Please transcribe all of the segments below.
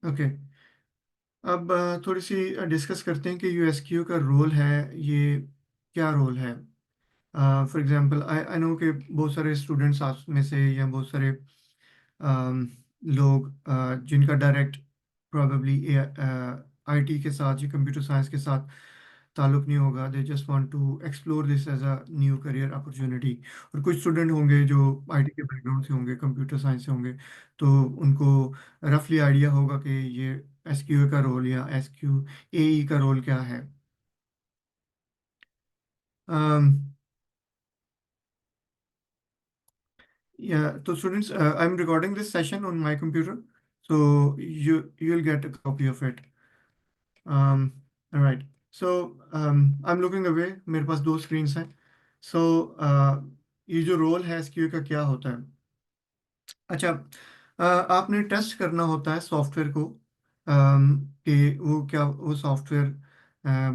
Okay. अब थोड़ी सी discuss करते हैं कि यूएसक्यू का रोल है, ये क्या रोल है। For example I I know कि बहुत सारे स्टूडेंट्स आप में से या बहुत सारे लोग जिनका डायरेक्ट प्रोबेबली आईटी के साथ या कंप्यूटर साइंस के साथ ताल्लुक नहीं होगा, they just want to explore this as a new career opportunity. और कुछ स्टूडेंट होंगे जो आईटी के बैकग्राउंड से होंगे, कंप्यूटर साइंस से होंगे, तो उनको रफली आइडिया होगा कि ये एसक्यू का रोल या एसक्यू एई का रोल क्या है। um, yeah, so students, I'm recording this session on my computer, so you'll get a copy of it. Um, all right. So I'm looking away. मेरे पास दो screens हैं. So ये जो रोल है एसक्यू का क्या होता है? अच्छा, आपने टेस्ट करना होता है सॉफ्टवेयर को, कि वो क्या वो सॉफ्टवेयर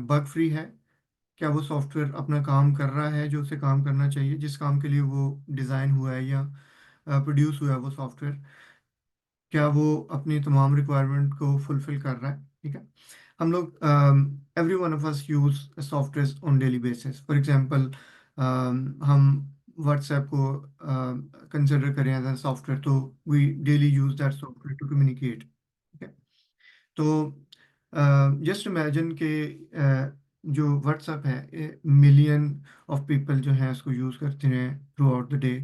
बग फ्री है, क्या वो सॉफ्टवेयर अपना काम कर रहा है जो उसे काम करना चाहिए, जिस काम के लिए वो डिज़ाइन हुआ है या प्रोड्यूस हुआ है वो सॉफ्टवेयर, क्या वो अपनी तमाम रिक्वायरमेंट को फुलफिल कर रहा है। ठीक है। हम लोग every one of us use software on daily basis. For example हम व्हाट्सएप को कंसिडर करें एज अ सॉफ्टवेयर, तो we daily use that software to communicate. ठीक है। तो जस्ट इमेजिन कि जो व्हाट्सएप है, मिलियन ऑफ पीपल जो हैं उसको यूज़ करते हैं थ्रू आउट द डे।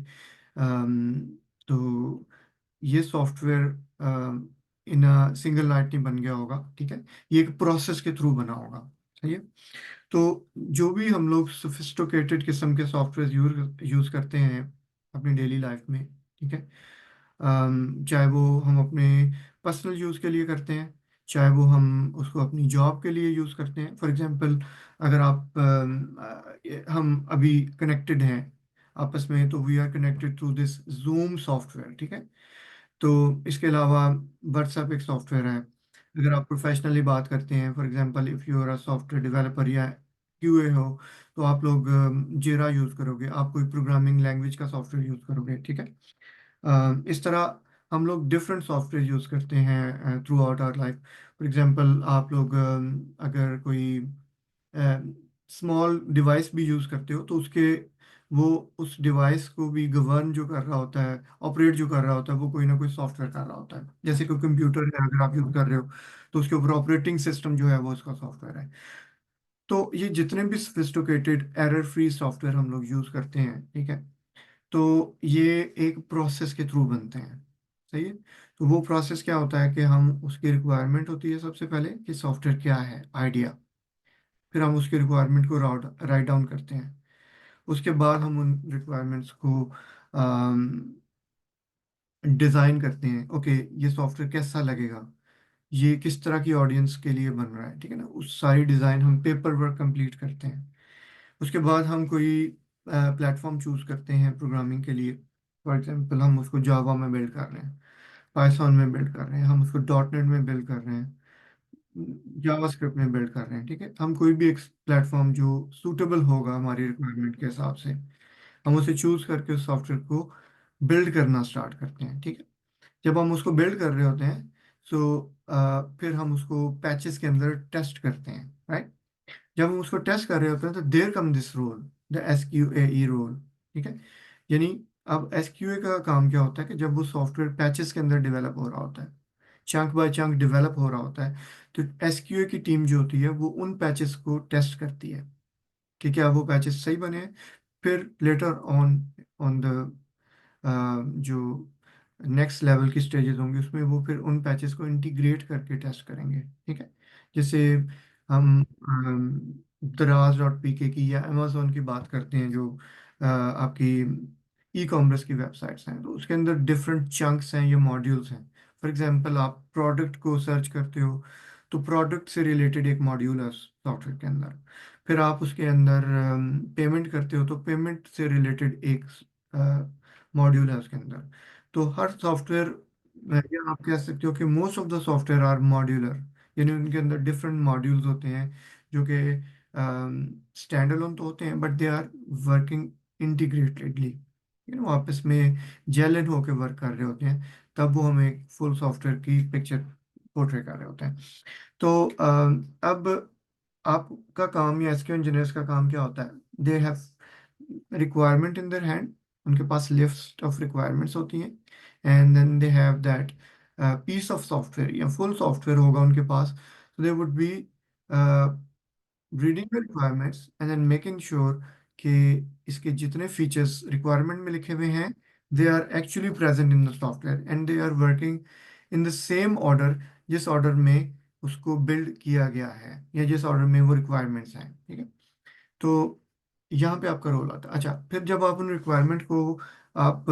तो ये सॉफ्टवेयर इन सिंगल नाइट नहीं बन गया होगा। ठीक है। ये एक प्रोसेस के थ्रू बना होगा। सही है। तो जो भी हम लोग सोफिस्टिकेटेड किस्म के सॉफ्टवेयर यूज यूज़ करते हैं अपनी डेली लाइफ में, ठीक है, चाहे वो हम अपने पर्सनल यूज़ के लिए करते हैं, चाहे वो हम उसको अपनी जॉब के लिए यूज़ करते हैं। फॉर एग्जांपल, अगर हम अभी कनेक्टेड हैं आपस में, तो we are connected through this Zoom software. ठीक है। तो इसके अलावा व्हाट्सएप एक सॉफ्टवेयर है। अगर आप प्रोफेशनली बात करते हैं, for example if you are a software developer या क्यूए हो, तो आप लोग जेरा यूज़ करोगे, आप कोई प्रोग्रामिंग लैंग्वेज का सॉफ्टवेयर यूज़ करोगे। ठीक है। इस तरह हम लोग डिफरेंट सॉफ्टवेयर यूज़ करते हैं throughout our life. For example, आप लोग अगर कोई स्मॉल डिवाइस भी यूज़ करते हो, तो उसके वो उस डिवाइस को भी गवर्न जो कर रहा होता है, ऑपरेट जो कर रहा होता है, वो कोई ना कोई सॉफ्टवेयर कर रहा होता है। जैसे कोई कंप्यूटर है, अगर आप यूज़ कर रहे हो, तो उसके ऊपर ऑपरेटिंग सिस्टम जो है वो उसका सॉफ्टवेयर है। तो ये जितने भी सोफिस्टिकेटेड एरर फ्री सॉफ्टवेयर हम लोग यूज़ करते हैं, ठीक है, तो ये एक प्रोसेस के थ्रू बनते हैं। सही है। तो वो प्रोसेस क्या होता है कि हम उसकी रिक्वायरमेंट होती है सबसे पहले कि सॉफ्टवेयर क्या है, आइडिया। फिर हम उसकी रिक्वायरमेंट को राइट डाउन करते हैं। उसके बाद हम उन रिक्वायरमेंट्स को डिज़ाइन करते हैं। ओके, ये सॉफ्टवेयर कैसा लगेगा, ये किस तरह की ऑडियंस के लिए बन रहा है। ठीक है ना। उस सारी डिज़ाइन हम पेपर वर्क कंप्लीट करते हैं। उसके बाद हम कोई प्लेटफॉर्म चूज करते हैं प्रोग्रामिंग के लिए। फॉर एग्जांपल, हम उसको जावा में बिल्ड कर रहे हैं, पाइथन में बिल्ड कर रहे हैं, हम उसको डॉट नेट में बिल्ड कर रहे हैं, जावास्क्रिप्ट में बिल्ड कर रहे हैं। ठीक है। हम कोई भी एक प्लेटफॉर्म जो सूटेबल होगा हमारी रिक्वायरमेंट के हिसाब से, हम उसे चूज करके उस सॉफ्टवेयर को बिल्ड करना स्टार्ट करते हैं। ठीक है। जब हम उसको बिल्ड कर रहे होते हैं, सो फिर हम उसको पैचेस के अंदर टेस्ट करते हैं, राइट। जब हम उसको टेस्ट कर रहे होते हैं, तो there come this role, the S Q A E role. ठीक है। यानी अब एस क्यू ए का काम क्या होता है कि जब वो सॉफ्टवेयर पैचेस के अंदर डेवलप हो रहा होता है, चंक बाय चंक डेवलप हो रहा होता है, तो एस क्यू ए की टीम जो होती है वो उन पैचेस को टेस्ट करती है कि क्या वो पैचेस सही बने हैं। फिर लेटर ऑन ऑन द जो नेक्स्ट लेवल की स्टेजेस होंगी, उसमें वो फिर उन पैचेस को इंटीग्रेट करके टेस्ट करेंगे। ठीक है। जैसे हम दराज डॉट पी के की या अमेजोन की बात करते हैं, जो आपकी ई कॉमर्स की वेबसाइट्स हैं, तो उसके अंदर डिफरेंट चंक्स हैं या मॉड्यूल्स हैं। फॉर एग्जांपल, आप प्रोडक्ट को सर्च करते हो, तो प्रोडक्ट से रिलेटेड एक मॉड्यूल है सॉफ्टवेयर के अंदर। फिर आप उसके अंदर पेमेंट करते हो, तो पेमेंट से रिलेटेड एक मॉड्यूल है उसके अंदर। तो हर सॉफ्टवेयर, या आप कह सकते हो कि most of the software are modular, यानी उनके अंदर डिफरेंट मॉड्यूल्स होते हैं जो कि स्टैंड अलोन तो होते हैं, बट दे आर वर्किंग इंटीग्रेटेडली, आपस में जेल इन होकर वर्क कर रहे होते हैं। तब वो हमें एक फुल सॉफ्टवेयर की पिक्चर पोर्ट्रे कर रहे होते हैं। तो अब आपका काम या एसक्यू इंजीनियर्स का काम क्या होता है? They have requirement in their hand, उनके पास लिस्ट ऑफ रिक्वायरमेंट्स होती हैं, and then they have that piece of software या फुल सॉफ्टवेयर होगा उनके पास। तो they would be reading the requirements and then making sure कि इसके जितने फीचर्स रिक्वायरमेंट में लिखे हुए हैं they are actually present in the software and they are working in the same order, जिस ऑर्डर में उसको बिल्ड किया गया है या जिस ऑर्डर में वो रिक्वायरमेंट्स हैं। ठीक है, तो यहाँ पे आपका रोल आता है। अच्छा, फिर जब आप उन रिक्वायरमेंट को आप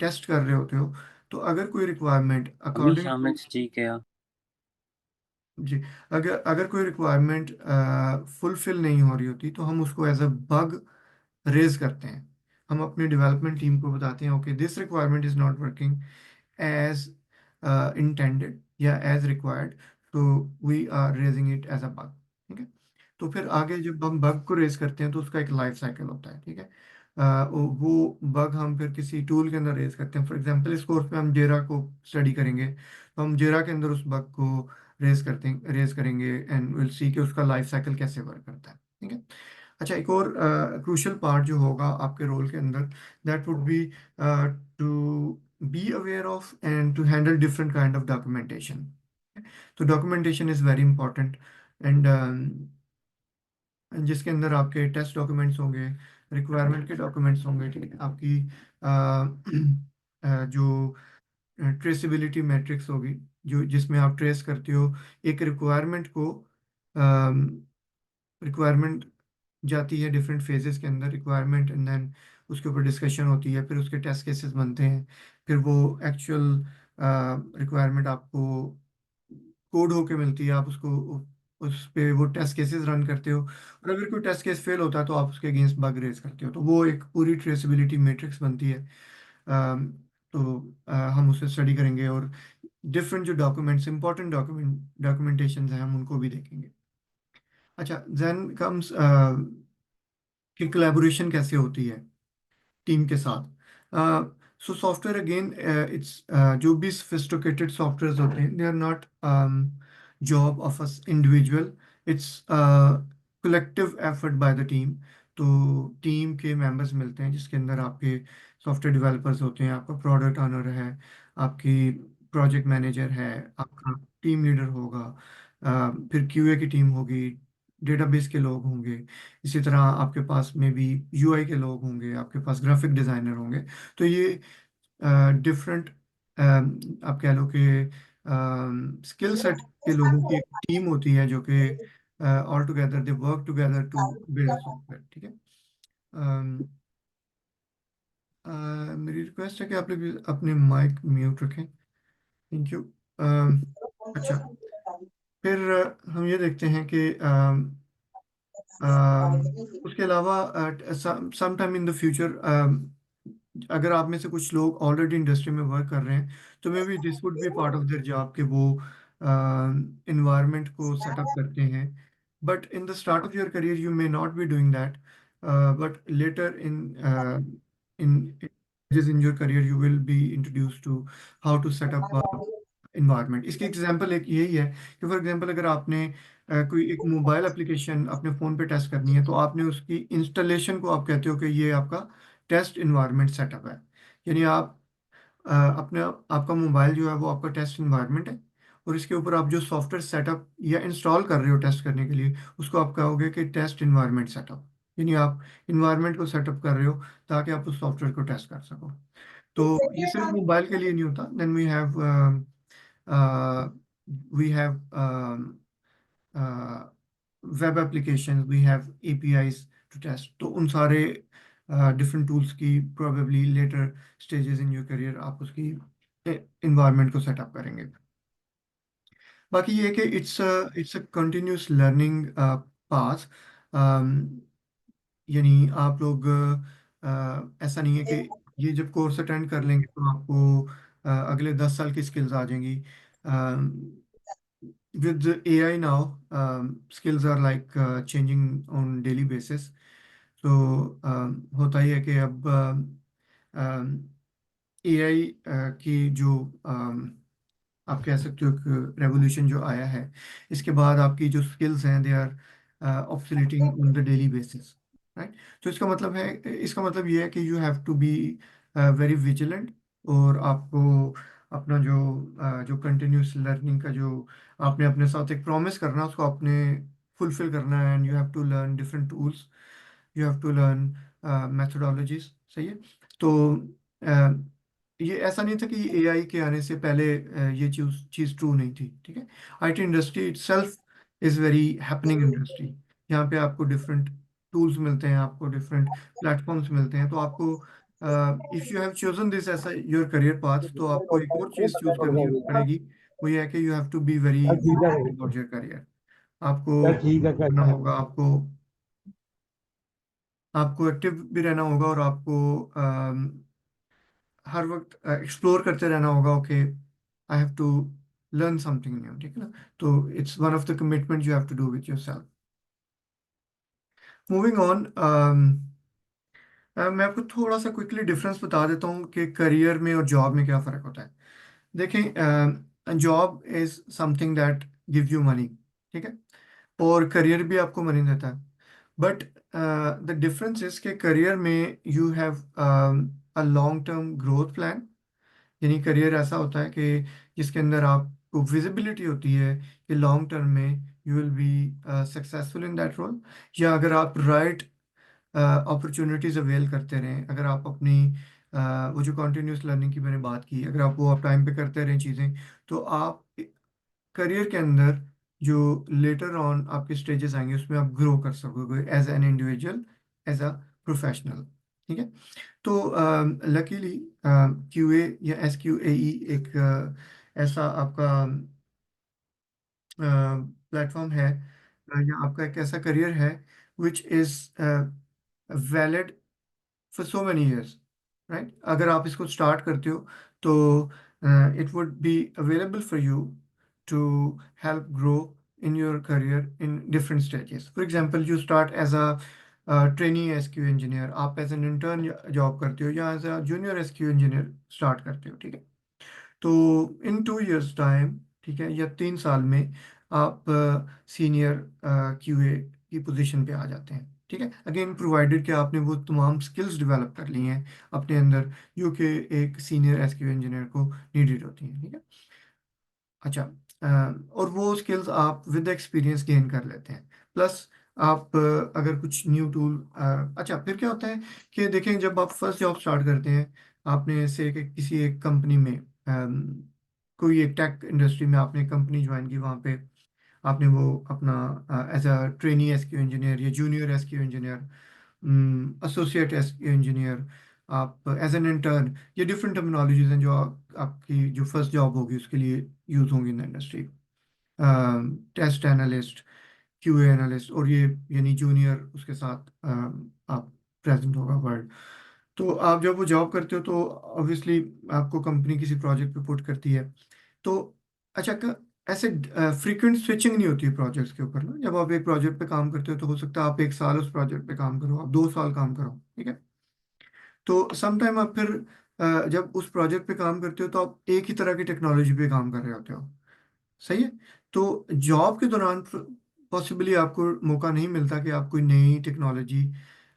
टेस्ट कर रहे होते हो, तो अगर कोई रिक्वायरमेंट अभी अकॉर्डिंग शाम में टू, ठीक है। जी, अगर अगर कोई रिक्वायरमेंट फुलफिल नहीं हो रही होती तो हम उसको एज अ बग रेज करते हैं। हम अपनी डेवलपमेंट टीम को बताते हैं, okay this requirement is not working as intended या एज रिक्वायर्ड, तो we are raising it as a bug. ठीक है, तो फिर आगे जब हम बग को रेज करते हैं तो उसका एक लाइफ साइकिल होता है। ठीक है, वो बग हम फिर किसी टूल के अंदर रेज करते हैं। फॉर एग्जांपल इस कोर्स में हम जेरा को स्टडी करेंगे, तो हम जेरा के अंदर उस बग को रेज करेंगे एंड विल सी कि उसका लाइफ साइकिल कैसे वर्क करता है। ठीक है, अच्छा, एक और क्रूशियल पार्ट जो होगा आपके रोल के अंदर, that would be to be aware of and to handle different kind of documentation. तो documentation is very important, and जिसके अंदर आपके टेस्ट डॉक्यूमेंट्स होंगे, रिक्वायरमेंट के डॉक्यूमेंट्स होंगे। ठीक है, आपकी जो ट्रेसिबिलिटी मैट्रिक्स होगी, जो जिसमें आप ट्रेस करते हो एक रिक्वायरमेंट को। रिक्वायरमेंट जाती है डिफरेंट फेजेस के अंदर, रिक्वायरमेंट एंड देन उसके ऊपर डिस्कशन होती है, फिर उसके टेस्ट केसेस बनते हैं, फिर वो एक्चुअल रिक्वायरमेंट आपको कोड होके मिलती है, आप उसको उस पे वो टेस्ट केसेस रन करते हो, और अगर कोई टेस्ट केस फेल होता है तो आप उसके अगेंस्ट बग रेज करते हो, तो वो एक पूरी ट्रेसेबिलिटी मैट्रिक्स बनती है। अम, तो हम उसे स्टडी करेंगे और डिफरेंट जो डॉक्यूमेंट्स, इंपॉर्टेंट डॉक्यूमेंटेशन है, हम उनको भी देखेंगे। अच्छा, देन कम्स कि कोलैबोरेशन कैसे होती है टीम के साथ। सो सॉफ्टवेयर अगेन, इट्स जो भी सोफिस्टिकेटेड सॉफ्टवेयर होते हैं, they are not job of a individual, it's collective effort by the team. तो टीम के मेंबर्स मिलते हैं जिसके अंदर आपके सॉफ्टवेयर डेवलपर्स होते हैं, आपका प्रोडक्ट ऑनर है, आपकी प्रोजेक्ट मैनेजर है, आपका टीम लीडर होगा, फिर क्यूए की टीम होगी, डेटाबेस के लोग होंगे, इसी तरह आपके पास में भी यूआई के लोग होंगे, आपके पास ग्राफिक डिजाइनर होंगे। तो ये डिफरेंट, आप कह लो कि स्किल सेट के लोगों की एक टीम होती है जो कि all together they work together to build a software. ठीक है, अम, मेरी रिक्वेस्ट है कि आप लोग अपने माइक म्यूट रखें। Thank you. अच्छा, फिर हम ये देखते हैं कि उसके अलावा some time in the future, अगर आप में से कुछ लोग ऑलरेडी इंडस्ट्री में वर्क कर रहे हैं, तो may be this would be part of their job कि वो इन्वायरमेंट को सेटअप करते हैं। But in the start of your career you may not be doing that, but later in in your career you will be introduced to how to set up environment. इसकी example एक यही है कि for example अगर आपने कोई एक mobile application अपने फ़ोन पे टेस्ट करनी है, तो आपने उसकी इंस्टॉलेशन को आप कहते हो कि ये आपका टेस्ट इन्वायरमेंट सेटअप है। यानी आप अपने आपका मोबाइल जो है वो आपका टेस्ट इन्वायरमेंट है, और इसके ऊपर आप जो सॉफ्टवेयर सेटअप या इंस्टॉल कर रहे हो टेस्ट करने के लिए, उसको आप कहोगे कि टेस्ट इन्वायरमेंट सेटअप। यानी आप इन्वायरमेंट को सेटअप कर रहे हो ताकि आप उस सॉफ्टवेयर को टेस्ट कर सको। तो ये सिर्फ मोबाइल के लिए नहीं होता। Then we have web application, we have APIs to test. तो उन सारे डिफरेंट टूल्स की probably later stages in your career आप उसकी इन्वायरमेंट को सेटअप करेंगे। बाकी ये है कि it's a continuous learning path. यानी आप लोग ऐसा नहीं है कि ये जब कोर्स अटेंड कर लेंगे तो आपको अगले 10 साल की स्किल्स आ जाएंगी। With AI now skills are like changing on daily basis. तो होता ही है कि अब एआई की जो आप कह सकते हो एक रेवोल्यूशन जो आया है। इसके बाद आपकी जो स्किल्स हैं they are obsoleting on the daily basis, right. तो इसका मतलब ये है कि you have to be very vigilant, और आपको अपना जो कंटिन्यूस लर्निंग का जो आपने अपने साथ एक प्रॉमिस करना है, उसको आपने फुलफिल करना है। And you have to learn different tools, you have to learn methodologies। सही है। तो uh, ये ऐसा नहीं था कि एआई के आने से पहले ये चीज चीज ट्रू नहीं थी, ठीक है। IT industry itself is very happening industry. यहाँ पे आपको डिफरेंट टूल्स मिलते हैं, आपको डिफरेंट प्लेटफॉर्म्स मिलते हैं। तो आपको if you have chosen this as your career path, तो आपको एक और चीज चूज करनी पड़ेगी। वो ये है कि you have to be very about your career. आपको ठीक है करना होगा, आपको आपको एक्टिव भी रहना होगा, और आपको हर वक्त एक्सप्लोर करते रहना होगा। Okay, I have to learn something new, ठीक है ना। तो it's one of the commitment you have to do with yourself. Moving on, मैं आपको थोड़ा सा क्विकली डिफरेंस बता देता हूँ कि करियर में और जॉब में क्या फ़र्क होता है। देखें, job is something that give you money, ठीक है, और करियर भी आपको मनी देता है। बट द डिफरेंस इज के करियर में you have a long term growth plan. यानी करियर ऐसा होता है कि जिसके अंदर आपको विजिबिलिटी होती है कि लॉन्ग टर्म में you will be successful in that role. या अगर आप राइट अपॉर्चुनिटीज अवेल करते रहें, अगर आप अपनी वो जो कॉन्टिन्यूस लर्निंग की मैंने बात की, अगर आप वो आप टाइम पे करते रहें चीज़ें, तो आप करियर के अंदर जो लेटर ऑन आपके स्टेजेस आएंगे उसमें आप ग्रो कर सकोगे as an individual, as a professional, ठीक है। तो लकीली क्यूए या एस क्यू ए ई एक ऐसा आपका प्लेटफॉर्म है, या आपका एक ऐसा करियर है which is valid for so many years, right. अगर आप इसको स्टार्ट करते हो तो it would be available for you to help grow in your career in different stages. For example, you start as a trainee S Q engineer, आप as an intern job करते हो, या as a junior S Q engineer start करते हो, ठीक है। तो इन 2 years time, ठीक है, या 3 साल में आप सीनियर क्यूए की पोजीशन पे आ जाते हैं, ठीक है। अगेन प्रोवाइडेड कि आपने वो तमाम स्किल्स डेवलप कर ली हैं अपने अंदर जो कि एक सीनियर एसक्यू इंजीनियर को नीडेड होती हैं, ठीक है। अच्छा, और वो स्किल्स आप विद एक्सपीरियंस गेन कर लेते हैं। प्लस आप अगर कुछ न्यू टूल, अच्छा फिर क्या होता है कि देखें, जब आप फर्स्ट जॉब स्टार्ट करते हैं, आपने से कि किसी एक कंपनी में, कोई एक टेक इंडस्ट्री में आपने कंपनी ज्वाइन की, वहाँ पे आपने वो अपना as a trainee SQ engineer या junior SQ engineer, associate SQ engineer, आप एज एन इंटर्न, ये डिफरेंट टर्मिनोलॉजीज हैं जो आपकी जो फर्स्ट जॉब होगी उसके लिए यूज होंगी in the industry. Test analyst, QA analyst, और ये यानी जूनियर उसके साथ आप प्रेजेंट होगा वर्ड। तो आप जब वो जॉब करते हो तो ऑब्वियसली आपको कंपनी किसी प्रोजेक्ट पे पुट करती है। तो अच्छा, ऐसे फ्रीक्वेंट स्विचिंग नहीं होती है प्रोजेक्ट्स के ऊपर ना। जब आप एक प्रोजेक्ट पे काम करते हो तो हो सकता है आप 1 साल उस प्रोजेक्ट पे काम करो, आप 2 साल काम करो, ठीक है। तो समटाइम आप फिर जब उस प्रोजेक्ट पे काम करते हो तो आप एक ही तरह की टेक्नोलॉजी पे काम कर रहे होते हो, सही है। तो जॉब के दौरान पॉसिबली आपको मौका नहीं मिलता कि आप कोई नई टेक्नोलॉजी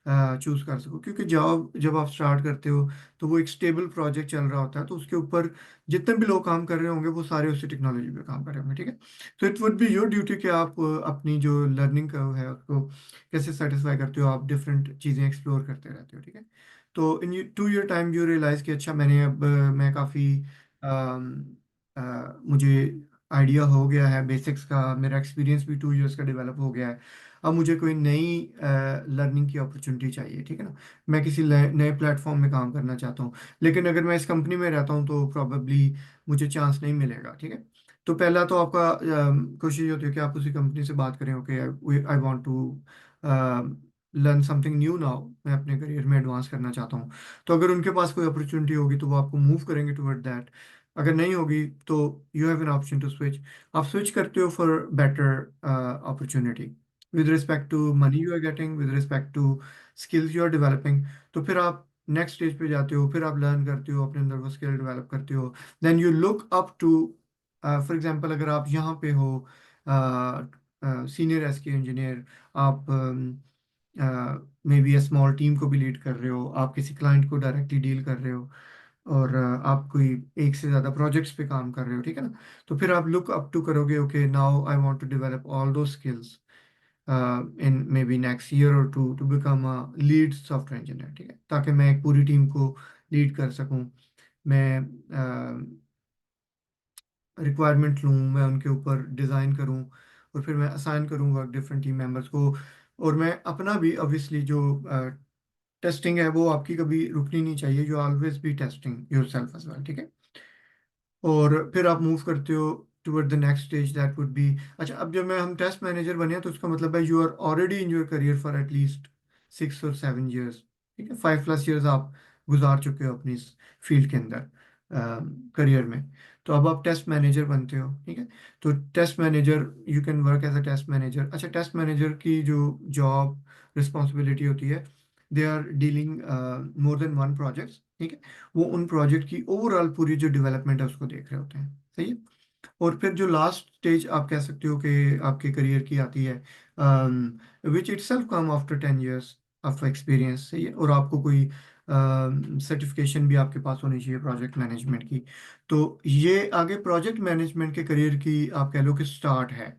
चूज कर सको, क्योंकि जॉब जब आप स्टार्ट करते हो तो वो एक स्टेबल प्रोजेक्ट चल रहा होता है, तो उसके ऊपर जितने भी लोग काम कर रहे होंगे वो सारे उसी टेक्नोलॉजी पे काम कर रहे होंगे, ठीक है। तो it would be your duty कि आप अपनी जो लर्निंग का है उसको कैसे सेटिस्फाई करते हो, आप डिफरेंट चीज़ें एक्सप्लोर करते रहते हो, ठीक है। तो इन 2 year टाइम यू रियलाइज कि अच्छा, मैंने अब मैं काफ़ी मुझे आइडिया हो गया है बेसिक्स का, मेरा एक्सपीरियंस भी 2 years का डेवलप हो गया है। अब मुझे कोई नई लर्निंग की अपॉर्चुनिटी चाहिए, ठीक है ना। मैं किसी नए प्लेटफॉर्म में काम करना चाहता हूँ, लेकिन अगर मैं इस कंपनी में रहता हूँ तो प्रॉबेबली मुझे चांस नहीं मिलेगा, ठीक है। तो पहला तो आपका कोशिश ये होती है कि आप उसी कंपनी से बात करें, okay I want to learn something new now, मैं अपने करियर में एडवांस करना चाहता हूँ। तो अगर उनके पास कोई अपॉर्चुनिटी होगी तो वो आपको मूव करेंगे टुवर्ड दैट। अगर नहीं होगी तो you have an option to switch. आप स्विच करते हो for better opportunity with respect to money you are getting, with respect to skills you are developing. तो फिर आप नेक्स्ट स्टेज पे जाते हो, फिर आप लर्न करते हो, अपने अंदर वो स्किल डेवलप करते हो। Then you look up to for example अगर आप यहाँ पे हो सीनियर एसक्यू इंजीनियर, आप may be a small team को भी लीड कर रहे हो, आप किसी क्लाइंट को डायरेक्टली डील कर रहे हो, और आप कोई एक से ज़्यादा प्रोजेक्ट्स पे काम कर रहे हो, ठीक है ना। तो फिर आप लुक अप टू करोगे, okay now I want to develop all those skills in may be next year और to to become a lead software engineer, ठीक है, ताकि मैं एक पूरी टीम को लीड कर सकूं। मैं रिक्वायरमेंट लूँ, मैं उनके ऊपर डिज़ाइन करूँ, और फिर मैं असाइन करूँ वर्क डिफरेंट टीम मेंबर्स को। और मैं अपना भी ऑब्वियसली जो टेस्टिंग है वो आपकी कभी रुकनी नहीं चाहिए, you always be testing your self as well, ठीक है। और फिर आप मूव करते हो toward the next stage that would be, अच्छा अब जब मैं हम टेस्ट मैनेजर बने हैं, तो उसका मतलब है you are already in your career for at least 6 और 7 ईयर्स, ठीक है, 5+ ईयर्स आप गुजार चुके हो अपनी इस फील्ड के अंदर करियर में। तो अब आप टेस्ट मैनेजर बनते हो, ठीक है। तो test manager, you can work as a test manager. अच्छा, टेस्ट मैनेजर की जो जॉब रिस्पॉन्सिबिलिटी होती है, they are dealing more than one project, ठीक है। वो उन प्रोजेक्ट की ओवरऑल पूरी जो डेवलपमेंट है उसको देख रहे होते हैं, सही है। और फिर जो लास्ट स्टेज आप कह सकते हो कि आपके करियर की आती है, which it self come after 10 years of experience, सही है। और आपको कोई सर्टिफिकेशन भी आपके पास होनी चाहिए प्रोजेक्ट मैनेजमेंट की। तो ये आगे प्रोजेक्ट मैनेजमेंट के करियर की आप कह लो कि स्टार्ट है,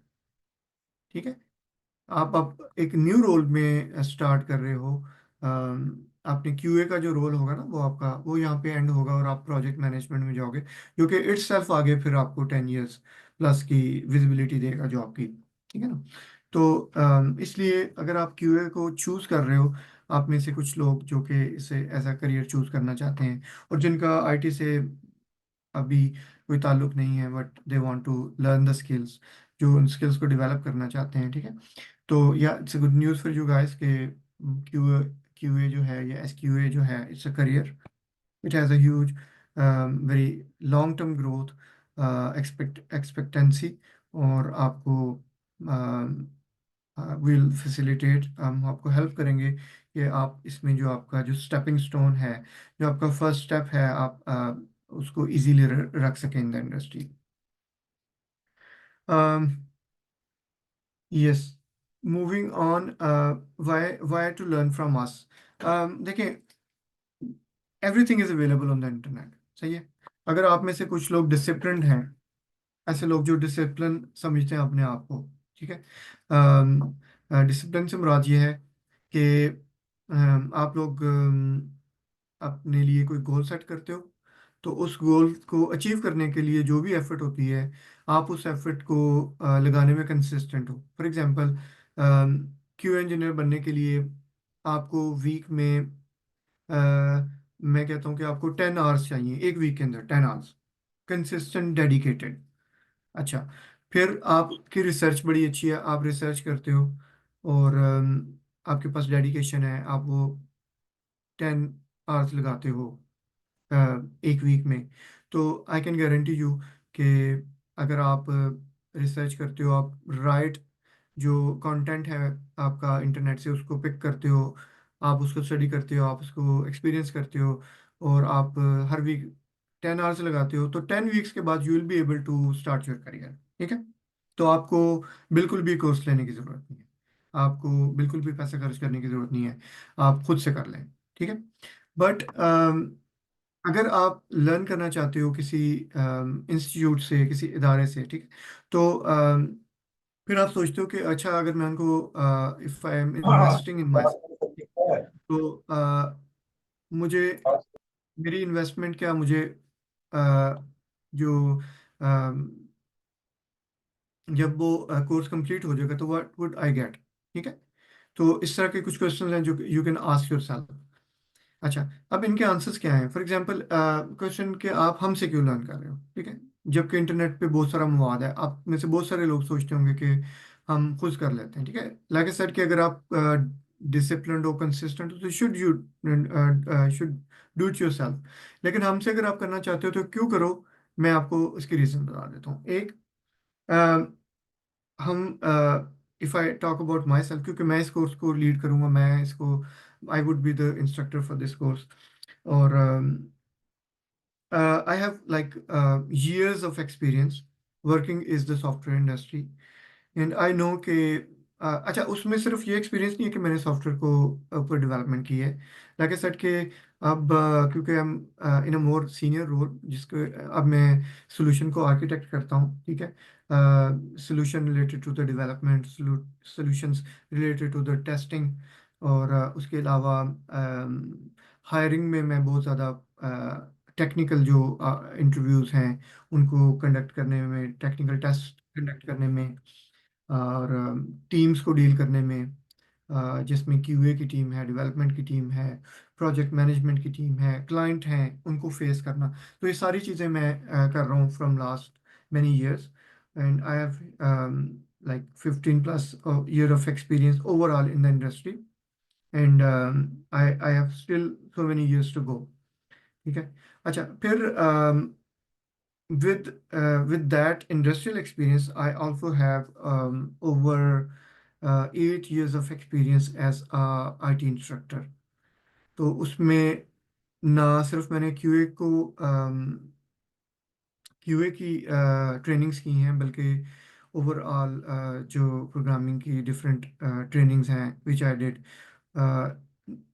ठीक है। आप एक न्यू रोल में स्टार्ट कर रहे हो। आपने क्यूए का जो रोल होगा ना, वो आपका वो यहाँ पे एंड होगा, और आप प्रोजेक्ट मैनेजमेंट में जाओगे, क्योंकि इट्स सेल्फ आगे फिर आपको 10 ईयर्स प्लस की विजिबिलिटी देगा जॉब की, ठीक है ना। तो इसलिए अगर आप क्यूए को चूज कर रहे हो, आप में से कुछ लोग जो कि इसे एज अ करियर चूज करना चाहते हैं, और जिनका आईटी से अभी कोई ताल्लुक नहीं है, but they want to learn the skills, जो उन स्किल्स को डेवलप करना चाहते हैं, ठीक है। तो या it's a good news for you guys के क्यू क्यूए जो है या एसक्यूए जो है, it's a career, it has a huge very long term growth expectancy. और आपको विल फैसिलिटेट, हम आपको हेल्प करेंगे कि आप इसमें जो आपका जो स्टेपिंग स्टोन है, जो आपका फर्स्ट स्टेप है, आप उसको इजीली रख सकें in the industry. Yes, moving on, why why to learn from us. देखिए, everything is available on the internet, सही है। अगर आप में से कुछ लोग डिसिप्लिन्ड हैं, ऐसे लोग जो डिसिप्लिन समझते हैं अपने आप को, ठीक है, डिसिप्लिन से मुराद ये है कि आप लोग अपने लिए कोई गोल सेट करते हो, तो उस गोल को अचीव करने के लिए जो भी एफर्ट होती है, आप उस एफर्ट को लगाने में कंसिस्टेंट हो। फॉर एग्जांपल, क्यू इंजीनियर बनने के लिए आपको वीक में, मैं कहता हूँ कि आपको 10 आवर्स चाहिए, एक वीक के अंदर 10 आवर्स कंसिस्टेंट डेडिकेटेड। अच्छा, फिर आपकी रिसर्च बड़ी अच्छी है, आप रिसर्च करते हो, और आपके पास डेडिकेशन है, आप वो 10 आवर्स लगाते हो अ, एक वीक में। तो आई कैन गारंटी यू कि अगर आप रिसर्च करते हो, आप राइट जो कंटेंट है आपका इंटरनेट से उसको पिक करते हो, आप उसको स्टडी करते हो, आप उसको एक्सपीरियंस करते हो, और आप हर वीक 10 आवर्स लगाते हो, तो 10 वीक्स के बाद you will be able to start your career, ठीक है। तो आपको बिल्कुल भी कोर्स लेने की ज़रूरत नहीं है, आपको बिल्कुल भी पैसा खर्च करने की ज़रूरत नहीं है, आप खुद से कर लें, ठीक है। बट अगर आप लर्न करना चाहते हो किसी इंस्टीट्यूट से, किसी इदारे से, ठीक है, तो फिर आप सोचते हो कि अच्छा, अगर मैं उनको if I am investing in my, तो मुझे मेरी इन्वेस्टमेंट क्या, मुझे अ, जो जब वो कोर्स कंप्लीट हो जाएगा तो व्हाट वुड आई गेट, ठीक है। तो इस तरह के कुछ क्वेश्चंस हैं जो यू कैन आस्क योरसेल्फ। अच्छा, अब इनके आंसर्स क्या हैं? फॉर एग्जांपल, क्वेश्चन कि आप हमसे क्यों लर्न कर रहे हो, ठीक है, जबकि इंटरनेट पे बहुत सारा मवाद है। आप में से बहुत सारे लोग सोचते होंगे कि हम खुद कर लेते हैं, ठीक है। लाइक आई सेड कि अगर आप डिसिप्लिन्ड हो, कंसिस्टेंट हो, तो शुड डू इट योरसेल्फ। लेकिन हमसे अगर आप करना चाहते हो तो क्यों करो, मैं आपको उसकी रीज़न बता देता हूँ। एक, हम if I talk about myself, क्योंकि मैं इस कोर्स को लीड करूंगा, मैं इसको I would be the instructor for this course. और I have like years of experience, working is the software industry. And I know कि अच्छा, उसमें सिर्फ ये एक्सपीरियंस नहीं है कि मैंने सॉफ्टवेयर को ऊपर डेवलपमेंट की है। लाइक आई सेड कि अब क्योंकि हम इन अ मोर सीनियर रोल, जिसको अब मैं सोल्यूशन को आर्किटेक्ट करता हूँ, ठीक है। Solution related to the development, solutions related to the testing, और उसके अलावा हायरिंग में मैं बहुत ज़्यादा टेक्निकल जो इंटरव्यूज़ हैं उनको कंडक्ट करने में, टेक्निकल टेस्ट कंडक्ट करने में, और टीम्स को डील करने में, जिसमें क्यूए की टीम है, डेवलपमेंट की टीम है, प्रोजेक्ट मैनेजमेंट की टीम है, क्लाइंट हैं, उनको फेस करना। तो ये सारी चीज़ें मैं कर रहा हूँ from last many years. And I have like 15 plus year of experience overall in the industry, and I have still so many years to go, ठीक है। अच्छा, फिर with that industrial experience, I also have over 8 years of experience as a IT instructor। तो उसमें ना सिर्फ मैंने QA की ट्रेनिंग्स की हैं, बल्कि ओवरऑल जो प्रोग्रामिंग की डिफरेंट ट्रेनिंग्स हैं which I did,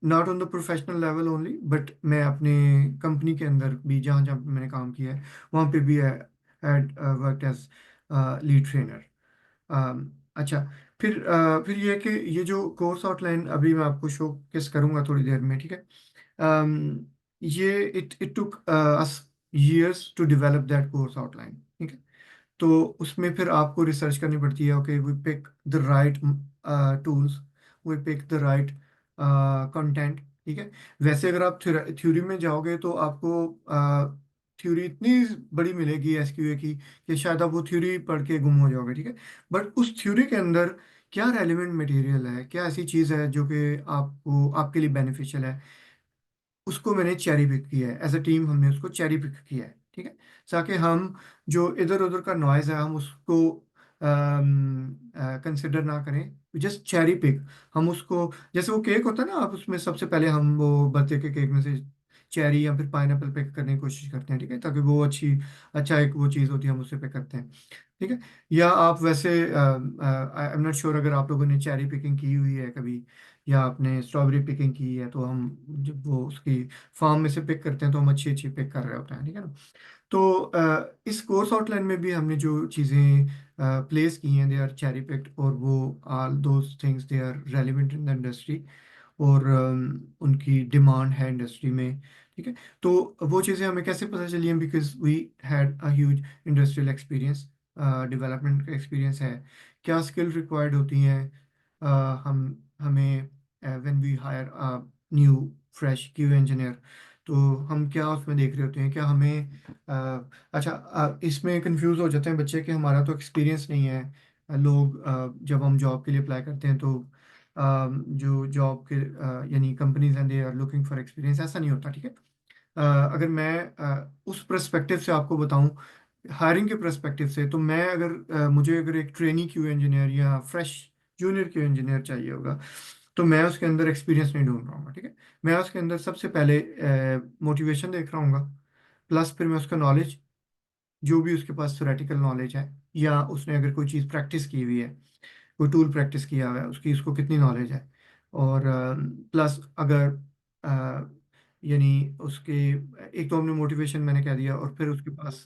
not on the professional level only, but मैं अपने कंपनी के अंदर भी जहाँ जहाँ मैंने काम किया है वहाँ पे भी had work as lead trainer. अच्छा, फिर ये है कि ये जो कोर्स आउटलाइन अभी मैं आपको शो केस करूँगा थोड़ी देर में, ठीक है। ये it took us years to develop that course outline, ठीक है। तो उसमें फिर आपको रिसर्च करनी पड़ती है। Okay, we pick the right tools, we pick the right content, ठीक है। वैसे अगर आप थ्योरी में जाओगे तो आपको थ्योरी इतनी बड़ी मिलेगी एसक्यूए की कि शायद आप वो थ्योरी पढ़ के गुम हो जाओगे, ठीक है। बट उस थ्योरी के अंदर क्या रेलिवेंट मटेरियल है, क्या ऐसी चीज़ है जो कि आपको आपके लिए बेनिफिशियल है, उसको मैंने चेरी पिक किया है। एज अ टीम हमने उसको चेरी पिक किया है, ठीक है। ताकि हम जो इधर उधर का नॉइज है हम उसको कंसिडर ना करें, जस्ट चेरी पिक। हम उसको, जैसे वो केक होता है ना, आप उसमें सबसे पहले हम वो बर्थडे के केक में से चेरी या फिर पाइनएप्पल पिक करने की कोशिश करते हैं, ठीक है, ताकि वो अच्छा एक वो चीज़ होती है, हम उससे पिक करते हैं, ठीक है। या आप वैसे आई एम नॉट श्योर अगर आप लोगों ने चेरी पिकिंग की हुई है कभी, या आपने स्ट्रॉबेरी पिकिंग की है, तो हम जब वो उसकी फार्म में से पिक करते हैं तो हम अच्छी अच्छी पिक कर रहे होते हैं, ठीक है ना। तो इस कोर्स आउटलाइन में भी हमने जो चीज़ें प्लेस की हैं, दे आर चेरी पिक्ड, और वो all those things they are relevant in the industry, और उनकी डिमांड है इंडस्ट्री में, ठीक है। तो वो चीज़ें हमें कैसे पता चली हैं, because we had a huge industrial experience, development का एक्सपीरियंस है। क्या स्किल रिक्वायर्ड होती हैं, हम हमें when we hire new fresh Q engineer, तो हम क्या उसमें देख रहे होते हैं, क्या हमें अच्छा, इसमें कंफ्यूज हो जाते हैं बच्चे कि हमारा तो एक्सपीरियंस नहीं है। लोग जब हम जॉब के लिए अप्लाई करते हैं तो जो जॉब के यानी कंपनीज हैं, they are looking for experience, ऐसा नहीं होता, ठीक है। अगर मैं उस पर्सपेक्टिव से आपको बताऊं, हायरिंग के पर्सपेक्टिव से, तो मैं अगर मुझे अगर एक ट्रेनी क्यू इंजीनियर या फ्रेश जूनियर क्यू इंजीनियर चाहिए होगा, तो मैं उसके अंदर एक्सपीरियंस नहीं ढूंढ रहा हूँ, ठीक है। मैं उसके अंदर सबसे पहले मोटिवेशन देख रहा हूँ, प्लस फिर मैं उसका नॉलेज, जो भी उसके पास थ्योरेटिकल नॉलेज है, या उसने अगर कोई चीज़ प्रैक्टिस की हुई है, कोई टूल प्रैक्टिस किया हुआ है, उसकी उसको कितनी नॉलेज है, और प्लस अगर अ, यानी उसके, एक तो हमने मोटिवेशन मैंने कह दिया, और फिर उसके पास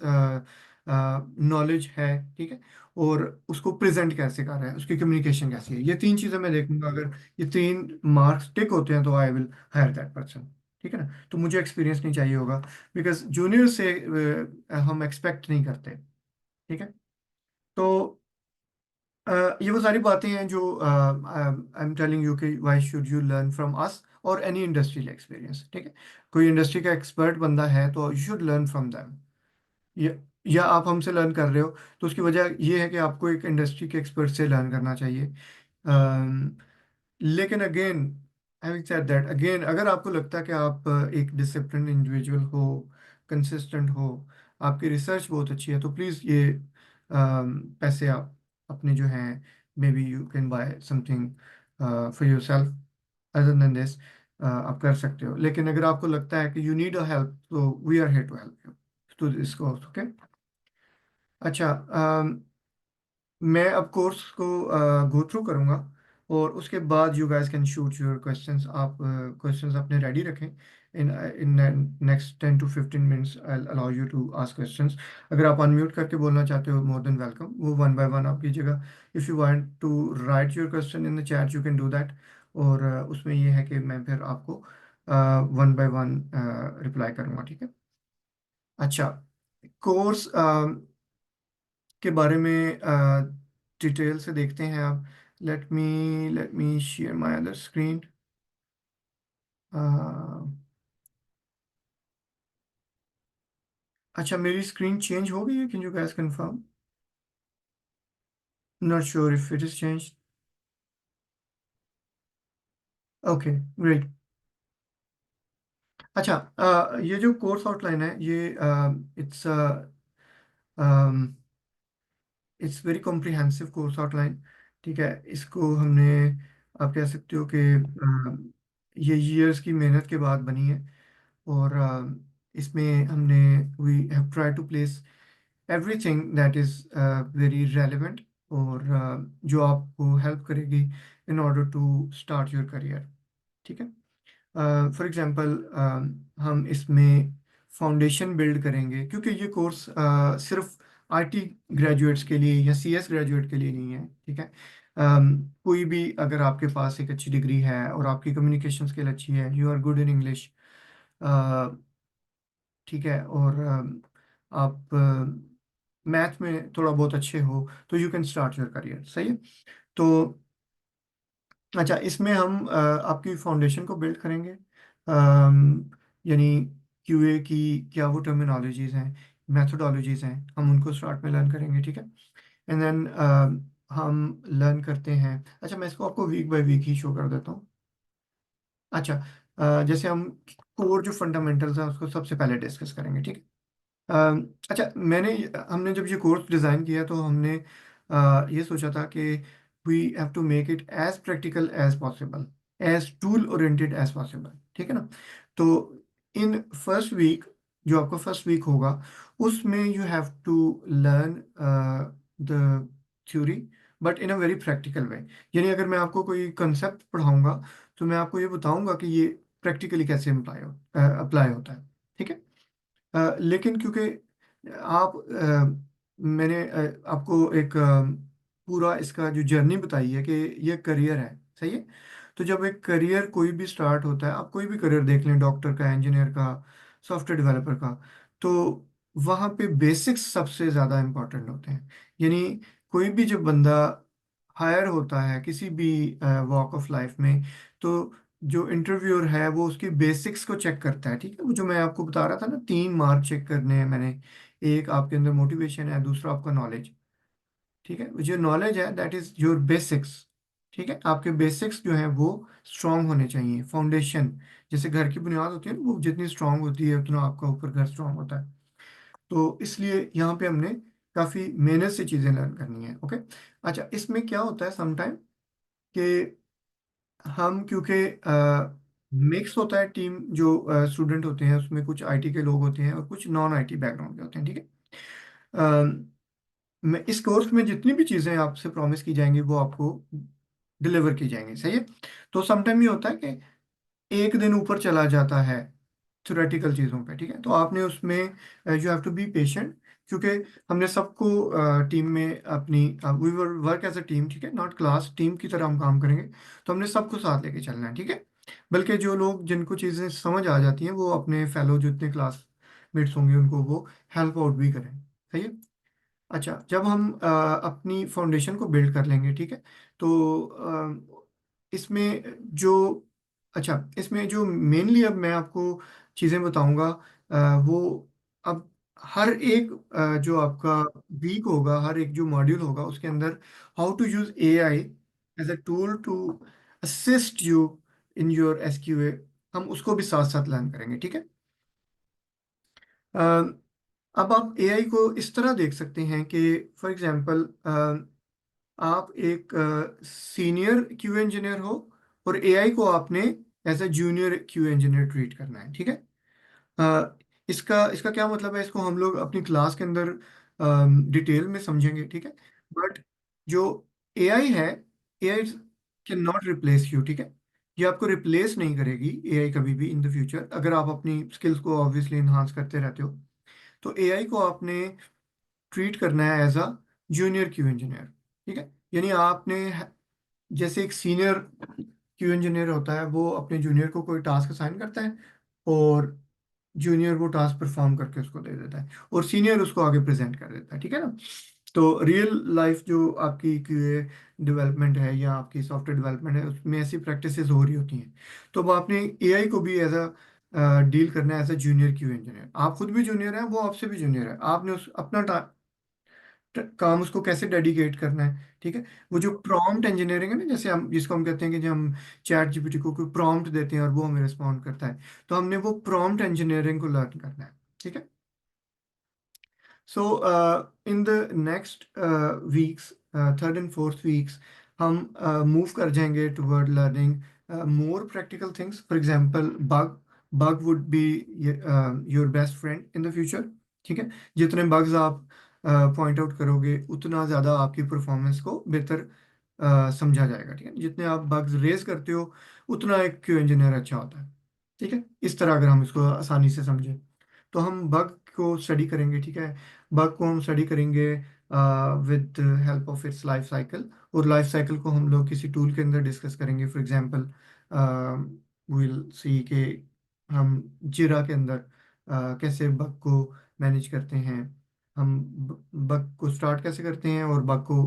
नॉलेज है, ठीक है, और उसको प्रेजेंट कैसे कर रहा है, उसकी कम्युनिकेशन कैसी है, ये तीन चीज़ें मैं देखूंगा। अगर ये तीन मार्क्स टिक होते हैं तो I will hire that person, ठीक है ना। तो मुझे एक्सपीरियंस नहीं चाहिए होगा, बिकॉज जूनियर से हम एक्सपेक्ट नहीं करते, ठीक है। तो ये वो सारी बातें हैं जो आई एम टेलिंग यू कि why should you learn from अस और एनी इंडस्ट्रियल एक्सपीरियंस, ठीक है। कोई इंडस्ट्री का एक्सपर्ट बंदा है तो you should learn from them, या आप हमसे लर्न कर रहे हो तो उसकी वजह ये है कि आपको एक इंडस्ट्री के एक्सपर्ट से लर्न करना चाहिए। लेकिन again, having said that, again अगर आपको लगता है कि आप एक डिसिप्लिन इंडिविजुअल हो, कंसिस्टेंट हो, आपकी रिसर्च बहुत अच्छी है, तो प्लीज़ ये पैसे आप अपने जो हैं, may be you can buy something for your self other than this, आप कर सकते हो। लेकिन अगर आपको लगता है कि you need a help, so we are here to help you to this course, okay. अच्छा, मैं अब कोर्स को गो थ्रू करूँगा, और उसके बाद you guys can shoot your questions. आप क्वेश्चंस अपने रेडी रखें। In in next 10 to 15 minutes I allow you to ask questions. अगर आप अनम्यूट करके बोलना चाहते हो, मोर देन वेलकम, वो वन बाय वन आप कीजिएगा। If you want to write your question in the chat, you can do that. और उसमें ये है कि मैं फिर आपको वन बाय वन रिप्लाई करूँगा, ठीक है। अच्छा, कोर्स के बारे में डिटेल से देखते हैं आप। Let me share my other screen. अच्छा, मेरी स्क्रीन चेंज हो गई है, can you guys confirm? Not sure if it is change. Okay, great. अच्छा, ये जो कोर्स आउटलाइन है, ये it's it's very comprehensive course outline. ठीक है, इसको हमने, आप कह सकते हो कि ये ईयर्स की मेहनत के बाद बनी है। और इसमें हमने we have try to place everything that is very relevant, और जो आपको हेल्प करेगी in order to start your career. ठीक है। फॉर एग्जांपल, हम इसमें फाउंडेशन बिल्ड करेंगे, क्योंकि ये कोर्स सिर्फ आईटी ग्रेजुएट्स के लिए या सीएस ग्रेजुएट के लिए नहीं है। ठीक है। कोई भी, अगर आपके पास एक अच्छी डिग्री है और आपकी कम्युनिकेशन स्किल अच्छी है, you are good in English, ठीक है, और आप मैथ में थोड़ा बहुत अच्छे हो, तो you can start your career. सही है। तो अच्छा, इसमें हम आपकी फाउंडेशन को बिल्ड करेंगे। यानी क्यूए की क्या वो टर्मिनोलॉजीज हैं, मैथोडोलॉजीज हैं, हम उनको स्टार्ट में लर्न करेंगे। ठीक है। एंड देन हम लर्न करते हैं। अच्छा, मैं इसको आपको वीक बाय वीक ही शो कर देता हूँ। अच्छा, जैसे हम कोर जो फंडामेंटल्स हैं उसको सबसे पहले डिस्कस करेंगे। ठीक है। अच्छा, हमने जब ये कोर्स डिज़ाइन किया, तो हमने ये सोचा था कि we have to make it as practical as possible, as tool oriented as possible. ठीक है ना। तो इन फर्स्ट वीक, जो आपका फर्स्ट वीक होगा, उसमें you have to learn the theory, but in a very practical way. यानी अगर मैं आपको कोई कंसेप्ट पढ़ाऊंगा, तो मैं आपको ये बताऊंगा कि ये प्रैक्टिकली कैसे अप्लाई होता है। ठीक है। लेकिन क्योंकि मैंने आपको एक पूरा इसका जो जर्नी बताई है कि ये करियर है। सही है। तो जब एक करियर कोई भी स्टार्ट होता है, आप कोई भी करियर देख लें, डॉक्टर का, इंजीनियर का, सॉफ्टवेयर डेवलपर का, तो वहाँ पे बेसिक्स सबसे ज़्यादा इम्पोर्टेंट होते हैं। यानी कोई भी जब बंदा हायर होता है किसी भी वॉक ऑफ लाइफ में, तो जो इंटरव्यूअर है वो उसकी बेसिक्स को चेक करता है। ठीक है, वो जो मैं आपको बता रहा था ना, 3 मार्क चेक करने हैं मैंने। एक आपके अंदर मोटिवेशन है, दूसरा आपका नॉलेज। ठीक है, जो नॉलेज है दैट इज योर बेसिक्स। ठीक है, आपके बेसिक्स जो हैं वो स्ट्रांग होने चाहिए। फाउंडेशन, जैसे घर की बुनियाद होती है ना, वो जितनी स्ट्रांग होती है उतना आपका ऊपर घर स्ट्रांग होता है। तो इसलिए यहाँ पे हमने काफ़ी मेहनत से चीज़ें लर्न करनी है। ओके। अच्छा, इसमें क्या होता है समटाइम कि हम, क्योंकि मिक्स होता है टीम, जो स्टूडेंट होते हैं उसमें कुछ आईटी के लोग होते हैं और कुछ नॉन आईटी बैकग्राउंड के होते हैं। ठीक है। मैं इस कोर्स में जितनी भी चीज़ें आपसे प्रॉमिस की जाएंगी वो आपको डिलीवर की जाएंगी। सही है। तो समटाइम ये होता है कि एक दिन ऊपर चला जाता है थ्योरेटिकल चीज़ों पे। ठीक है, तो आपने उसमें you have to be patient, क्योंकि हमने सबको टीम में अपनी, we will work as a team. ठीक है, नॉट क्लास, टीम की तरह हम काम करेंगे। तो हमने सबको साथ लेके चलना है। ठीक है। बल्कि जो लोग, जिनको चीज़ें समझ आ जाती हैं, वो अपने फेलो जो इतने क्लासमेट्स होंगे उनको वो हेल्प आउट भी करें। सही है। अच्छा, जब हम अपनी फाउंडेशन को बिल्ड कर लेंगे, ठीक है, तो इसमें जो अच्छा, इसमें जो मेनली अब मैं आपको चीज़ें बताऊंगा, वो अब हर एक जो आपका वीक होगा, हर एक जो मॉड्यूल होगा, उसके अंदर how to use AI as a tool to assist you in your SQA, हम उसको भी साथ साथ लर्न करेंगे। ठीक है। अब आप एआई को इस तरह देख सकते हैं कि, फॉर एग्जांपल, आप एक सीनियर क्यू इंजीनियर हो, और एआई को आपने as a junior Q engineer treat करना है। ठीक है। इसका इसका क्या मतलब है, इसको हम लोग अपनी क्लास के अंदर डिटेल में समझेंगे, ठीक है। बट जो एआई है, AI can not replace you, ठीक है। ये आपको रिप्लेस नहीं करेगी एआई कभी भी इन द फ्यूचर, अगर आप अपनी स्किल्स को ऑब्वियसली इन्हांस करते रहते हो। तो एआई को आपने ट्रीट करना है as a junior Q engineer, ठीक है। यानी आपने जैसे एक सीनियर क्यू इंजीनियर होता है, वो अपने जूनियर को कोई टास्क असाइन करता है, और जूनियर वो टास्क परफॉर्म करके उसको दे देता है, और सीनियर उसको आगे प्रेजेंट कर देता है, ठीक है ना। तो रियल लाइफ जो आपकी क्यूए डेवलपमेंट है या आपकी सॉफ्टवेयर डेवलपमेंट है, उसमें ऐसी प्रैक्टिसेस हो रही होती हैं। तो अब आपने एआई को भी एज अ डील करना है as a junior Q engineer. आप खुद भी जूनियर हैं, वो आपसे भी जूनियर है, आपने उस अपना काम उसको कैसे डेडिकेट करना है, ठीक है। वो जो प्रॉम्प्ट इंजीनियरिंग है ना, जैसे हम जिसको हम कहते हैं कि जब हम चैट जीपीटी को कोई प्रॉम्प्ट देते हैं और वो हमें रिस्पॉन्ड करता है, तो हमने वो प्रॉम्प्ट इंजीनियरिंग को लर्न करना है, ठीक है। So in the next weeks, third and fourth weeks, हम मूव कर जाएंगे toward learning more practical things. For example bug would be your best friend in the future, ठीक है। जितने बग्स आप पॉइंट आउट करोगे, उतना ज़्यादा आपकी परफॉर्मेंस को बेहतर समझा जाएगा, ठीक है। जितने आप बग्स रेज करते हो, उतना एक क्यू इंजीनियर अच्छा होता है, ठीक है। इस तरह अगर हम इसको आसानी से समझें, तो हम बग को स्टडी करेंगे, ठीक है। बग को हम स्टडी करेंगे with help of its life cycle, और लाइफ साइकिल को हम लोग किसी टूल के अंदर डिस्कस करेंगे। फॉर एग्जांपल विल सी के हम जिरा के अंदर कैसे बग को मैनेज करते हैं, हम बग को स्टार्ट कैसे करते हैं, और बग को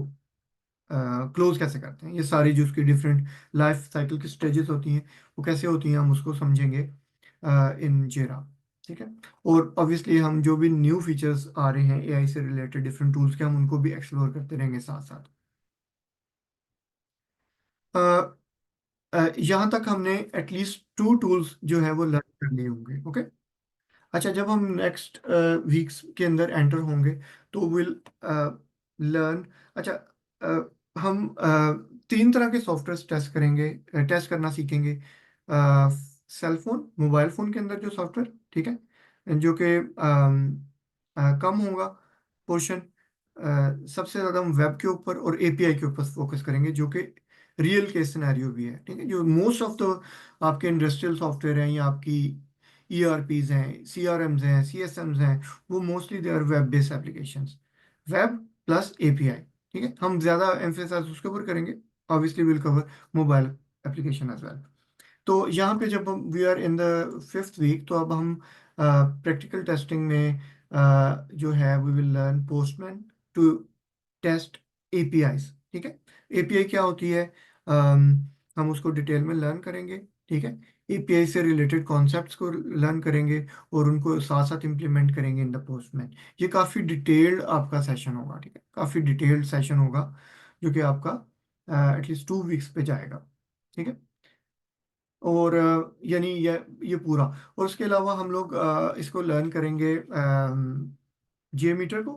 क्लोज कैसे करते हैं। ये सारी जो उसकी डिफरेंट लाइफ साइकिल की स्टेजेस होती हैं, वो कैसे होती हैं, हम उसको समझेंगे इन जेरा, ठीक है। और ऑब्वियसली हम जो भी न्यू फीचर्स आ रहे हैं एआई से रिलेटेड, डिफरेंट टूल्स के, हम उनको भी एक्सप्लोर करते रहेंगे साथ साथ। यहाँ तक हमने एटलीस्ट टू टूल्स जो है वो लर्न कर लिए होंगे, ओके। अच्छा, जब हम नेक्स्ट वीक्स के अंदर एंटर होंगे, तो विल लर्न। अच्छा, हम तीन तरह के सॉफ्टवेयर टेस्ट करेंगे, टेस्ट करना सीखेंगे। सेल फोन, मोबाइल फोन के अंदर जो सॉफ्टवेयर, ठीक है, जो कि कम होगा पोर्शन। सबसे ज़्यादा हम वेब के ऊपर और एपीआई के ऊपर फोकस करेंगे, जो कि रियल केस सिनेरियो भी है, ठीक है। जो मोस्ट ऑफ द आपके इंडस्ट्रियल सॉफ्टवेयर हैं, या आपकी ईआरपीज हैं, सीआरएम्स हैं, सीएसएम्स हैं, वो mostly they are web based applications, web plus API, ठीक है। हम ज़्यादा एम्फेसाइज उसके ऊपर करेंगे। Obviously will cover mobile application as well. तो यहाँ पे जब हम we are in the fifth week, तो अब हम प्रैक्टिकल टेस्टिंग में जो है we will learn Postman to test APIs, ठीक है। एपीआई क्या होती है, हम उसको डिटेल में लर्न करेंगे, ठीक है। एपीआई से रिलेटेड कॉन्सेप्ट्स को लर्न करेंगे, और उनको साथ साथ इम्प्लीमेंट करेंगे इन द पोस्टमैन। ये काफ़ी डिटेल्ड आपका सेशन होगा, ठीक है, काफ़ी डिटेल्ड सेशन होगा, जो कि आपका एटलीस्ट 2 वीक्स पे जाएगा, ठीक है। और यानी ये पूरा, और उसके अलावा हम लोग इसको लर्न करेंगे जेमीटर को।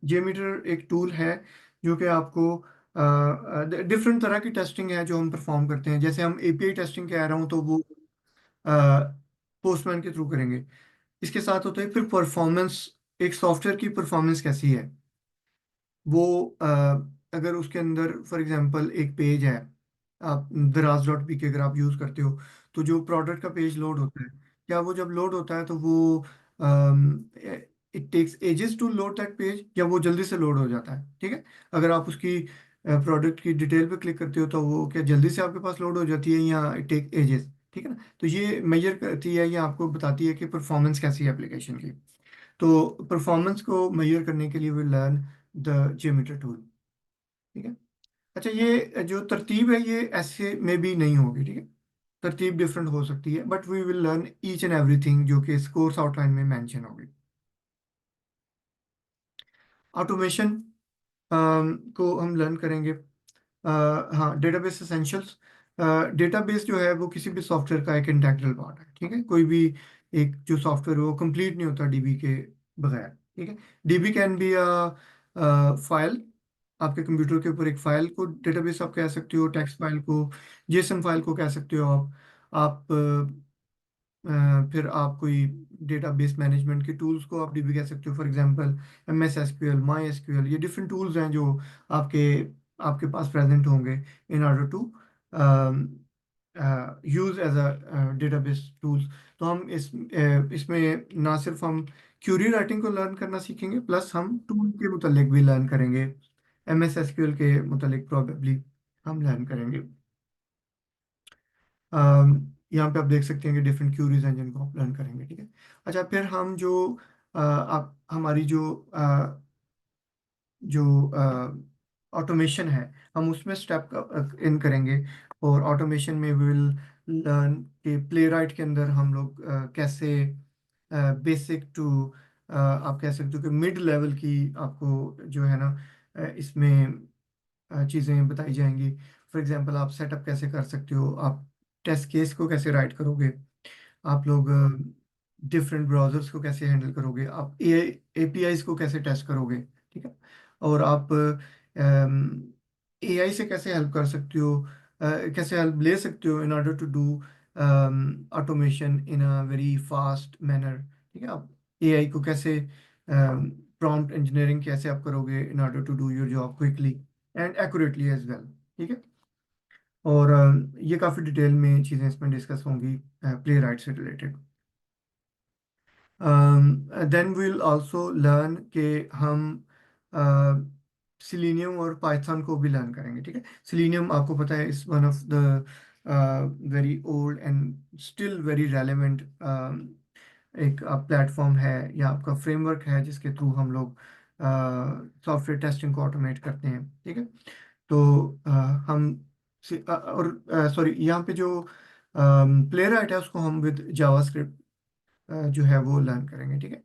जेमीटर एक टूल है, जो कि आपको डिफरेंट तरह की टेस्टिंग है जो हम परफॉर्म करते हैं। जैसे हम एपीआई टेस्टिंग कह रहा हूँ, तो वो पोस्टमैन के थ्रू करेंगे। इसके साथ होता है फिर परफॉर्मेंस, एक सॉफ्टवेयर की परफॉर्मेंस कैसी है वो। अगर उसके अंदर फॉर एग्जांपल एक पेज है, आप दराज डॉट पी के अगर आप यूज़ करते हो, तो जो प्रोडक्ट का पेज लोड होता है, क्या वो जब लोड होता है तो वो it takes ages to load that page, या वो जल्दी से लोड हो जाता है, ठीक है। अगर आप उसकी प्रोडक्ट की डिटेल पे क्लिक करते हो, तो वो क्या जल्दी से आपके पास लोड हो जाती है, या इट टेक एजेस, ठीक है ना। तो ये मेजर करती है, या आपको बताती है कि परफॉर्मेंस कैसी है एप्लीकेशन की। तो परफॉर्मेंस को मेजर करने के लिए वी लर्न द जियोमीटर टूल, ठीक है। अच्छा, ये जो तरतीब है, ये ऐसे में भी नहीं होगी, ठीक है। तरतीब डिफरेंट हो सकती है, but we will learn each and everything जो कि इस कोर्स आउटलाइन में मेंशन होगी। ऑटोमेशन को हम लर्न करेंगे। हाँ, डेटाबेस एसेंशियल्स। डेटाबेस जो है वो किसी भी सॉफ्टवेयर का एक इंटेग्रल पार्ट है, ठीक है। कोई भी एक जो सॉफ्टवेयर है वो कंप्लीट नहीं होता डीबी के बगैर, ठीक है। DB can be a file, आपके कंप्यूटर के ऊपर एक फाइल को डेटाबेस आप कह सकते हो, टेक्स्ट फाइल को, जेसन फाइल को कह सकते हो आप फिर आप कोई डेटाबेस मैनेजमेंट के टूल्स को आप डीबी कह सकते हो, for example MS SQL, my SQL, ये डिफरेंट टूल्स हैं जो आपके आपके पास प्रेजेंट होंगे in order to use as a database tools. तो हम इसमें ना सिर्फ हम क्यूरी राइटिंग को लर्न करना सीखेंगे, प्लस हम टूल के मुतालिक भी लर्न करेंगे। MS SQL के मुतालिक प्रोबेबली हम लर्न करेंगे। यहाँ पे आप देख सकते हैं कि डिफरेंट क्यूरीज हैं जिनको आप लर्न करेंगे, ठीक है। अच्छा, फिर हम जो आप हमारी जो ऑटोमेशन है, हम उसमें स्टेप इन करेंगे। और ऑटोमेशन में विल लर्न कि प्ले राइट के अंदर हम लोग कैसे बेसिक टू आप कह सकते हो कि मिड लेवल की आपको जो है ना इसमें चीज़ें बताई जाएंगी। फॉर एग्जांपल, आप सेटअप कैसे कर सकते हो, आप टेस्ट केस को कैसे राइट करोगे, आप लोग डिफरेंट ब्राउजर्स को कैसे हैंडल करोगे, आप APIs को कैसे टेस्ट करोगे, ठीक है। और आप AI से कैसे हेल्प कर सकते हो, कैसे हेल्प ले सकते हो in order to do automation in a very fast manner, ठीक है। आप AI को कैसे प्रॉम्प्ट इंजीनियरिंग कैसे आप करोगे in order to do your job quickly and accurately as well, ठीक है। और ये काफ़ी डिटेल में चीज़ें इसमें डिस्कस होंगी प्ले राइट से related. Then we'll also learn कि हम सिलीनियम और पाइथन को भी लर्न करेंगे, ठीक है। सिलीनियम आपको पता है इस one of the very old and still very relevant एक प्लेटफॉर्म है या आपका फ्रेमवर्क है जिसके थ्रू हम लोग सॉफ्टवेयर टेस्टिंग को ऑटोमेट करते हैं, ठीक है। तो हम और सॉरी, यहाँ पे जो प्ले राइट है उसको हम विद जावास्क्रिप्ट जो है वो लर्न करेंगे, ठीक है।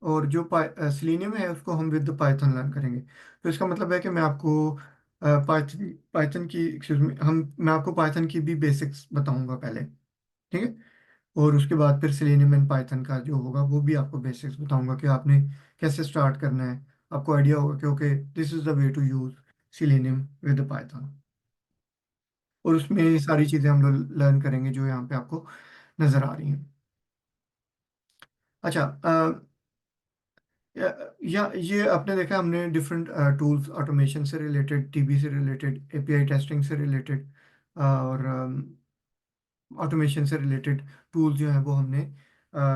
और जो सिलीनियम है उसको हम विद पाइथन लर्न करेंगे। तो इसका मतलब है कि मैं आपको पाइथन पाइथन की एक्सक्यूज मी हम मैं आपको पाइथन की भी बेसिक्स बताऊंगा पहले, ठीक है। और उसके बाद फिर सिलेनियम एंड पाइथन का जो होगा वो भी आपको बेसिक्स बताऊंगा कि आपने कैसे स्टार्ट करना है। आपको आइडिया होगा कि okay, this is the way to use Selenium with Python. और उसमें ये सारी चीज़ें हम लोग लर्न करेंगे जो यहाँ पे आपको नज़र आ रही हैं। अच्छा, या ये आपने देखा हमने डिफरेंट टूल्स ऑटोमेशन से रिलेटेड, टीबी से रिलेटेड, API टेस्टिंग से रिलेटेड और ऑटोमेशन से रिलेटेड टूल्स जो हैं वो हमने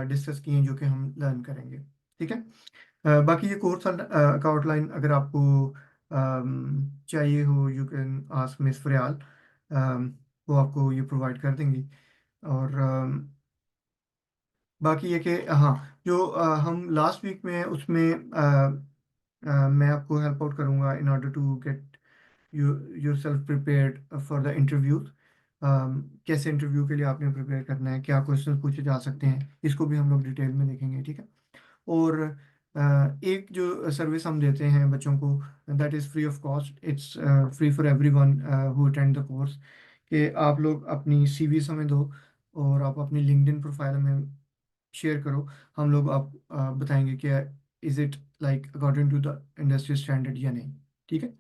डिस्कस किए हैं जो कि हम लर्न करेंगे, ठीक है। बाकी ये कोर्स का आउटलाइन अगर आपको चाहिए हो, यू कैन आस्क मिस फरियाल, वो आपको ये प्रोवाइड कर देंगी। और बाकी ये कि हाँ, जो हम लास्ट वीक में हैं उसमें मैं आपको हेल्प आउट करूँगा in order to get yourself prepared for the interviews। कैसे इंटरव्यू के लिए आपने प्रिपेयर करना है, क्या क्वेश्चन पूछे जा सकते हैं, इसको भी हम लोग डिटेल में देखेंगे, ठीक है। और एक जो सर्विस हम देते हैं बच्चों को, that is free of cost, it's free for everyone who attend the course, कि आप लोग अपनी CV हमें दो और आप अपनी लिंक्डइन प्रोफाइल में शेयर करो। हम लोग आप बताएंगे कि is it like according to the industry standard या नहीं, ठीक है।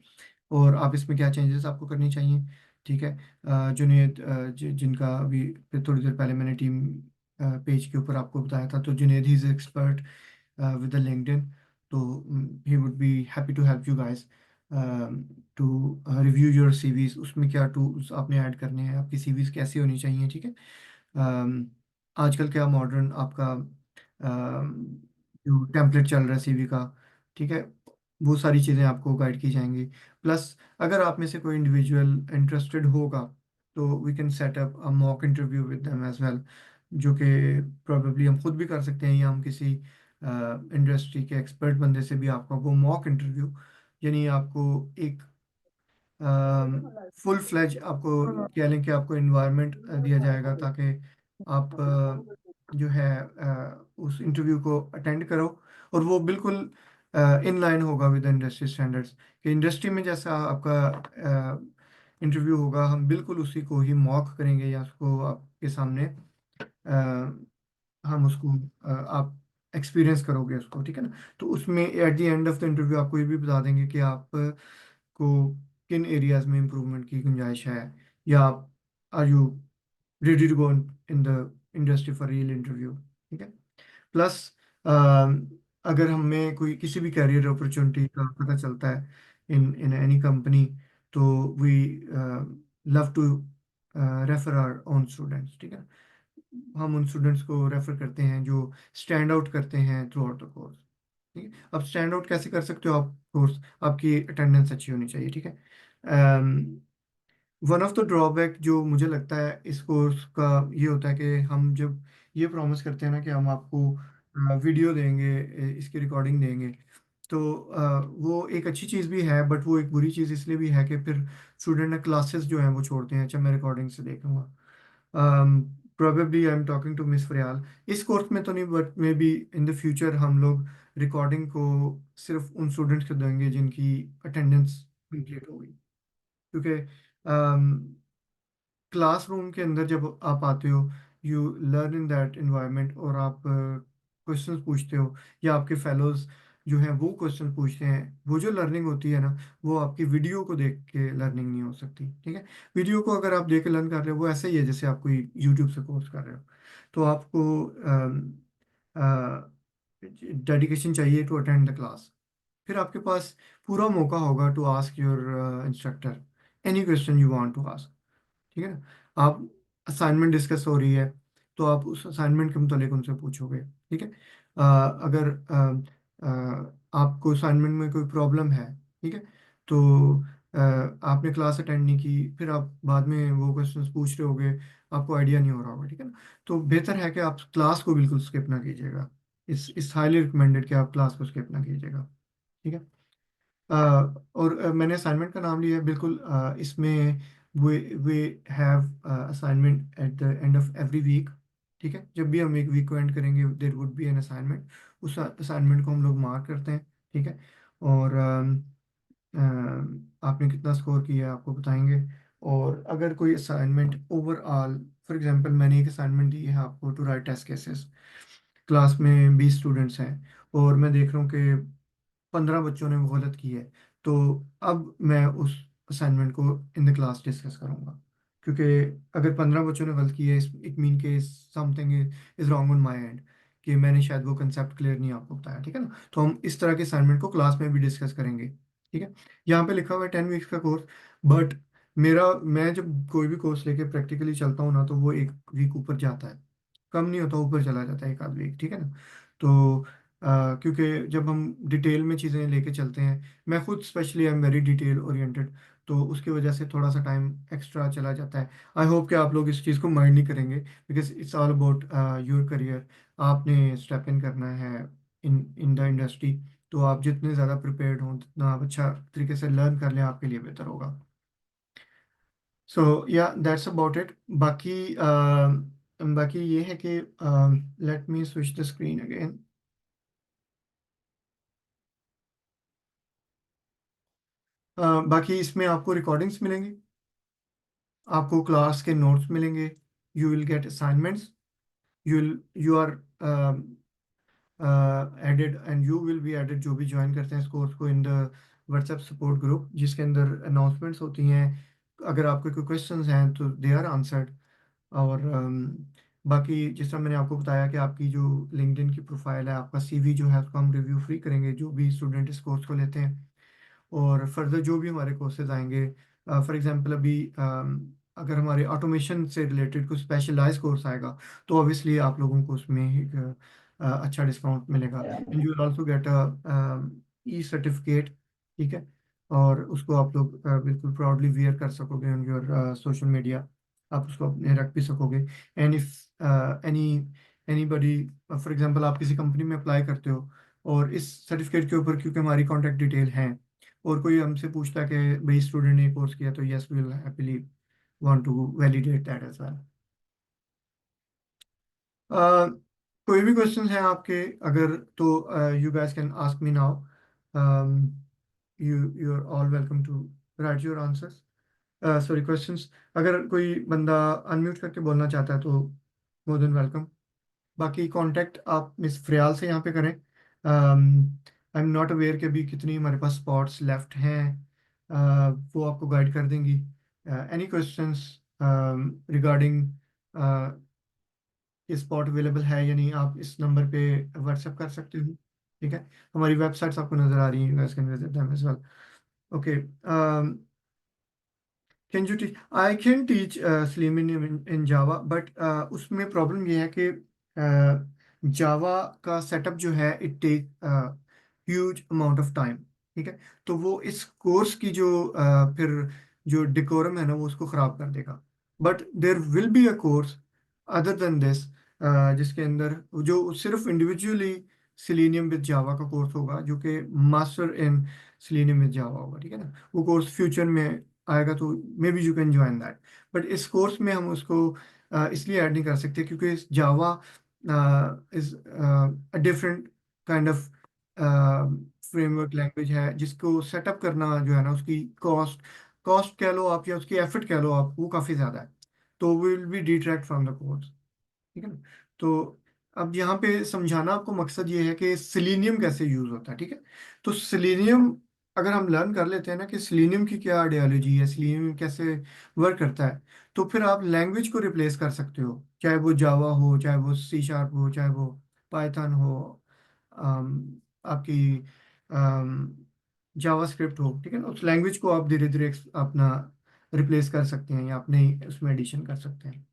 और आप इसमें क्या चेंजेस आपको करनी चाहिए, ठीक है। जुनेद जिनका अभी थोड़ी देर पहले मैंने टीम पेज के ऊपर आपको बताया था, तो Junaid he is expert with the LinkedIn. तो he would be happy to help you guys to review your CVs, उसमें क्या टूल्स आपने ऐड करने हैं, आपकी CVs कैसी होनी चाहिए, ठीक है। आजकल क्या मॉडर्न आपका जो टेम्पलेट चल रहा है CV का, ठीक है, वो सारी चीज़ें आपको गाइड की जाएंगी। प्लस अगर आप में से कोई इंडिविजुअल इंटरेस्टेड होगा तो we can set up a mock interview with them as well, जो कि प्रोबेबली हम खुद भी कर सकते हैं या हम किसी इंडस्ट्री के एक्सपर्ट बंदे से भी आपका वो मॉक इंटरव्यू, यानी आपको एक फुल फ्लेज आपको कह लें कि आपको इन्वायरमेंट दिया जाएगा ताकि आप जो है उस इंटरव्यू को अटेंड करो। और वो बिल्कुल इन लाइन होगा विद इंडस्ट्री स्टैंडर्ड्स, कि इंडस्ट्री में जैसा आपका इंटरव्यू होगा हम बिल्कुल उसी को ही मॉक करेंगे या उसको आपके सामने हम उसको आप एक्सपीरियंस करोगे उसको, ठीक है ना। तो उसमें eight the end of the interview आपको ये भी बता देंगे कि आप को किन एरियाज में इम्प्रूवमेंट की गुंजाइश है, या आप are you ready to go in the industry for real interview, ठीक है। प्लस अगर हमें कोई किसी भी कैरियर अपॉर्चुनिटी का पता चलता है इन इन एनी कंपनी, तो we love to refer our own students, ठीक है। हम उन स्टूडेंट्स को रेफर करते हैं जो स्टैंड आउट करते हैं थ्रू आउट द कोर्स, ठीक है। अब स्टैंड आउट कैसे कर सकते हो आप? कोर्स आपकी अटेंडेंस अच्छी होनी चाहिए, ठीक है। वन ऑफ द ड्रॉबैक जो मुझे लगता है इस कोर्स का ये होता है कि हम जब ये प्रॉमिस करते हैं ना कि हम आपको वीडियो देंगे, इसकी रिकॉर्डिंग देंगे, तो वो एक अच्छी चीज़ भी है, बट वो एक बुरी चीज़ इसलिए भी है कि फिर स्टूडेंट ना क्लासेस जो हैं वो छोड़ते हैं, अच्छा मैं रिकॉर्डिंग से देखूंगा। Probably I am talking to miss Fariyal, इस कोर्स में तो नहीं, but maybe in the future हम लोग रिकॉर्डिंग को सिर्फ उन स्टूडेंट्स को देंगे जिनकी अटेंडेंस कंप्लीट होगी, क्योंकि क्लासरूम के अंदर जब आप आते हो, you learn in that environment, और आप क्वेश्चंस पूछते हो या आपके फेलोज जो हैं वो क्वेश्चन पूछते हैं, वो जो लर्निंग होती है ना, वो आपकी वीडियो को देख के लर्निंग नहीं हो सकती, ठीक है। वीडियो को अगर आप देख के लर्न कर रहे हो, वो ऐसे ही है जैसे आप कोई यूट्यूब से कोर्स कर रहे हो। तो आपको डेडिकेशन चाहिए टू अटेंड द क्लास, फिर आपके पास पूरा मौका होगा to ask your instructor any question you want to ask, ठीक है ना। आप असाइनमेंट डिस्कस हो रही है, तो आप उस असाइनमेंट के मुतालिक उनसे पूछोगे, ठीक है। अगर आपको असाइनमेंट में कोई प्रॉब्लम है, ठीक है, तो आपने क्लास अटेंड नहीं की, फिर आप बाद में वो क्वेश्चंस पूछ रहे होगे, आपको आइडिया नहीं हो रहा होगा, ठीक है ना। तो बेहतर है कि आप क्लास को बिल्कुल स्किप ना कीजिएगा, इस हाईली रिकमेंडेड कि आप क्लास को स्किप ना कीजिएगा, ठीक है। और मैंने असाइनमेंट का नाम लिया है, बिल्कुल इसमें we we have assignment at the end of every week, ठीक है। जब भी हम एक वीक को एंड करेंगे there would be an assignment, उस असाइनमेंट को हम लोग मार्क करते हैं, ठीक है। और आपने कितना स्कोर किया है आपको बताएंगे। और अगर कोई असाइनमेंट ओवरऑल, फॉर एग्जांपल मैंने एक असाइनमेंट दी है आपको to write test cases, class में 20 स्टूडेंट्स हैं, और मैं देख रहा हूँ कि 15 बच्चों ने वो गलत की है, तो अब मैं उस असाइनमेंट को इन द क्लास डिस्कस करूंगा, क्योंकि अगर 15 बच्चों ने गलत की है, इट मीन के something is wrong on my and, कि मैंने शायद वो कंसेप्ट क्लियर नहीं आपको बताया, ठीक है ना। तो हम इस तरह के असाइनमेंट को क्लास में भी डिस्कस करेंगे, ठीक है। यहाँ पे लिखा हुआ है 10 वीक्स का कोर्स, बट मैं जब कोई भी कोर्स लेके प्रैक्टिकली चलता हूँ ना, तो वो एक वीक ऊपर जाता है, कम नहीं होता, ऊपर चला जाता है एक आध वीक, ठीक है ना। तो क्योंकि जब हम डिटेल में चीज़ें लेके चलते हैं, मैं खुद specially I am very detail oriented, तो उसकी वजह से थोड़ा सा टाइम एक्स्ट्रा चला जाता है। आई होप कि आप लोग इस चीज़ को माइंड नहीं करेंगे, because it's all about your career, आपने स्टेप इन करना है इन इन द इंडस्ट्री, तो आप जितने ज़्यादा प्रिपेयर्ड हों, जितना आप अच्छा तरीके से लर्न कर लें, आपके लिए बेहतर होगा। सो या दैट्स अबाउट इट। बाकी ये है कि let me switch the screen again. बाकी इसमें आपको रिकॉर्डिंग्स मिलेंगी, आपको क्लास के नोट्स मिलेंगे, you will get assignments, you are added and you will be added, जो भी ज्वाइन करते हैं इस कोर्स को, in the WhatsApp support group, जिसके अंदर अनाउंसमेंट्स होती हैं। अगर आपके कोई क्वेश्चंस हैं तो दे आर आंसर्ड। और बाकी जिस तरह मैंने आपको बताया कि आपकी जो लिंक्डइन की प्रोफाइल है, आपका सीवी जो है, उसको हम रिव्यू फ्री करेंगे, जो भी स्टूडेंट इस कोर्स को लेते हैं। और फर्दर जो भी हमारे कोर्सेज आएंगे, फॉर एग्जांपल अभी अगर हमारे ऑटोमेशन से रिलेटेड कुछ स्पेशलाइज कोर्स आएगा, तो ऑब्वियसली आप लोगों को उसमें एक अच्छा डिस्काउंट मिलेगा, and you will also get a E certificate, ठीक है। और उसको आप लोग बिल्कुल प्राउडली वियर कर सकोगे ऑन योर सोशल मीडिया, आप उसको अपने रख भी सकोगे। And if any anybody, for example आप किसी कंपनी में अप्लाई करते हो, और इस सर्टिफिकेट के ऊपर क्योंकि हमारी कॉन्टैक्ट डिटेल है, और कोई हमसे पूछता है कि भाई स्टूडेंट ने कोर्स किया, तो yes we will happily want to validate that as well. कोई भी क्वेश्चन है आपके, अगर तो you guys can ask me now, you are all welcome to write your answers, sorry questions. अगर कोई बंदा अनम्यूट करके बोलना चाहता है, तो मोर देन वेलकम। बाकी कांटेक्ट आप मिस फ्रियाल से यहाँ पे करें। आई एम नॉट अवेयर कि अभी कितनी हमारे पास स्पॉट्स लेफ्ट हैं, वो आपको गाइड कर देंगी। एनी क्वेश्चंस रिगार्डिंग कि स्पॉट अवेलेबल है या नहीं, आप इस नंबर पे व्हाट्सएप कर सकते हो। ठीक है, हमारी वेबसाइट्स आपको नज़र आ रही हैं, you guys can visit them as well. Okay, can you teach? I can teach Selenium in Java, but उसमें प्रॉब्लम ये है कि जावा का सेटअप जो है it take huge amount of time. ठीक है, तो वो इस कोर्स की जो फिर जो डिकोरम है ना वो उसको ख़राब कर देगा। But there will be a course other than this, जिसके अंदर जो सिर्फ इंडिविजुअली सिलीनियम विद जावा का कोर्स होगा, जो कि master in selenium with Java होगा। ठीक है ना, वो कोर्स फ्यूचर में आएगा, तो may be you can join that. But इस कोर्स में हम उसको इसलिए ऐड नहीं कर सकते क्योंकि Java is a different kind of framework language है, जिसको सेटअप करना जो है ना, उसकी कॉस्ट कॉस्ट कह लो आप या उसकी एफर्ट कह लो आप, वो काफ़ी ज़्यादा है। तो will be detract from the course. ठीक है ना, तो अब यहाँ पे समझाना आपको मकसद ये है कि सिलीनियम कैसे यूज होता है। ठीक है, तो सिलीनियम अगर हम लर्न कर लेते हैं ना कि सिलीनियम की क्या आइडियोलॉजी है, सिलीनियम कैसे वर्क करता है, तो फिर आप लैंग्वेज को रिप्लेस कर सकते हो, चाहे वो जावा हो, चाहे वो C# हो, चाहे वो पाइथन हो, आपकी जावास्क्रिप्ट हो। ठीक है ना, उस लैंग्वेज को आप धीरे धीरे अपना रिप्लेस कर सकते हैं या अपने उसमें एडिशन कर सकते हैं।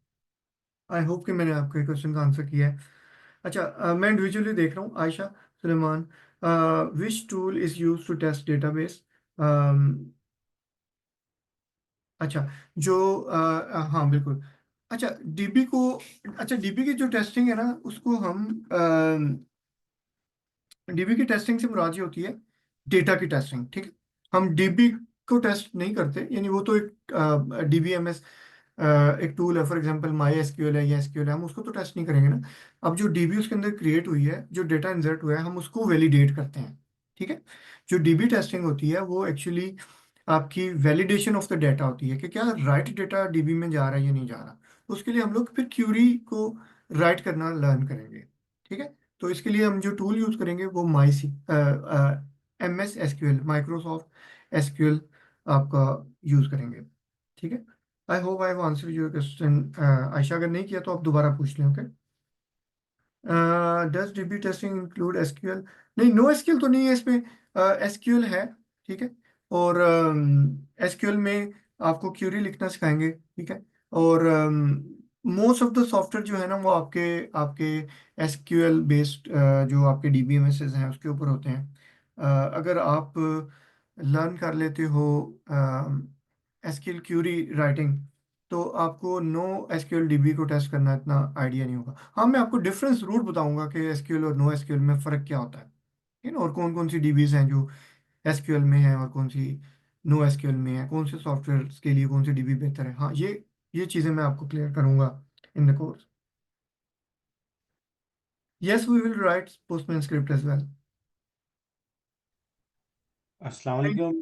आई होप कि मैंने आपके क्वेश्चन का आंसर किया है। अच्छा, मैं इंडिविजुअली देख रहा हूँ। Ayesha Suleman, which tool is use to test database? अच्छा, जो हाँ बिल्कुल। अच्छा, डीबी को, अच्छा डीबी की जो टेस्टिंग है ना उसको हम डीबी की टेस्टिंग से मुराद ये होती है डेटा की टेस्टिंग। ठीक है, हम डीबी को टेस्ट नहीं करते, यानी वो तो एक DBMS एक टूल है, फॉर एग्जांपल माई एसक्यूएल है या एसक्यूएल है, हम उसको तो टेस्ट नहीं करेंगे ना। अब जो डीबी उसके अंदर क्रिएट हुई है, जो डेटा इंसर्ट हुआ है, हम उसको वैलिडेट करते हैं। ठीक है, जो डीबी टेस्टिंग होती है वो एक्चुअली आपकी वैलिडेशन ऑफ द डेटा होती है कि क्या राइट डेटा डीबी में जा रहा है या नहीं जा रहा। तो उसके लिए हम लोग फिर क्यूरी को राइट करना लर्न करेंगे। ठीक है, तो इसके लिए हम जो टूल यूज करेंगे वो MS SQL, माइक्रोसॉफ्ट एसक्यूएल आपका यूज करेंगे। ठीक है, I hope I have answer your question. Ayesha, अगर नहीं किया तो आप दोबारा पूछ लें। Okay, does dB testing include SQL? नहीं, नो एसक्यूएल तो नहीं है इसमें, एसक्यूएल है। ठीक है, और एसक्यूएल में आपको क्यूरी लिखना सिखाएंगे। ठीक है, और मोस्ट ऑफ द सॉफ्टवेयर जो है ना वो आपके आपके एसक्यूएल बेस्ड जो आपके DBMSs हैं उसके ऊपर होते हैं। अगर आप लर्न कर लेते हो एसक्यूएल क्यूरी राइटिंग, तो आपको नो एसक्यूएल डीबी को टेस्ट करना इतना आइडिया नहीं होगा। हाँ, मैं आपको डिफरेंस जरूर बताऊंगा कि एसक्यूएल और नो एसक्यूएल में फ़र्क क्या होता है। ठीक है ना, और कौन कौन सी डीबीज हैं जो एसक्यूएल में है और कौन सी नो एसक्यूएल में है, कौन से सॉफ्टवेयर के लिए कौन सी डीबी बेहतर है। हाँ, ये चीज़ें मैं आपको क्लियर करूंगा in the course. Yes, we will write Postman script as well. अस्सलाम वालेकुम।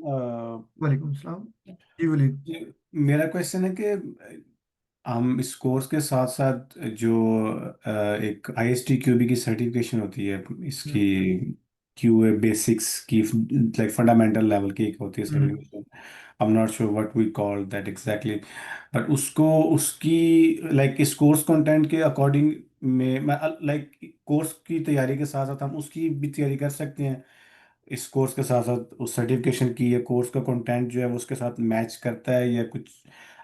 वालेकुम सलाम। जी वलीद। मेरा क्वेश्चन है कि हम इस कोर्स के साथ साथ जो एक ISTQB की सर्टिफिकेशन होती है इसकी, QA बेसिक्स की, लाइक फंडामेंटल लेवल की एक होती है hmm certification. I am not sure what we call that exactly, but उसको उसकी लाइक इस कोर्स कंटेंट के अकॉर्डिंग में मैं लाइक कोर्स की तैयारी के साथ साथ हम उसकी भी तैयारी कर सकते हैं। इस कोर्स के साथ साथ उस सर्टिफिकेशन की, या कोर्स का कंटेंट जो है वो उसके साथ मैच करता है या कुछ,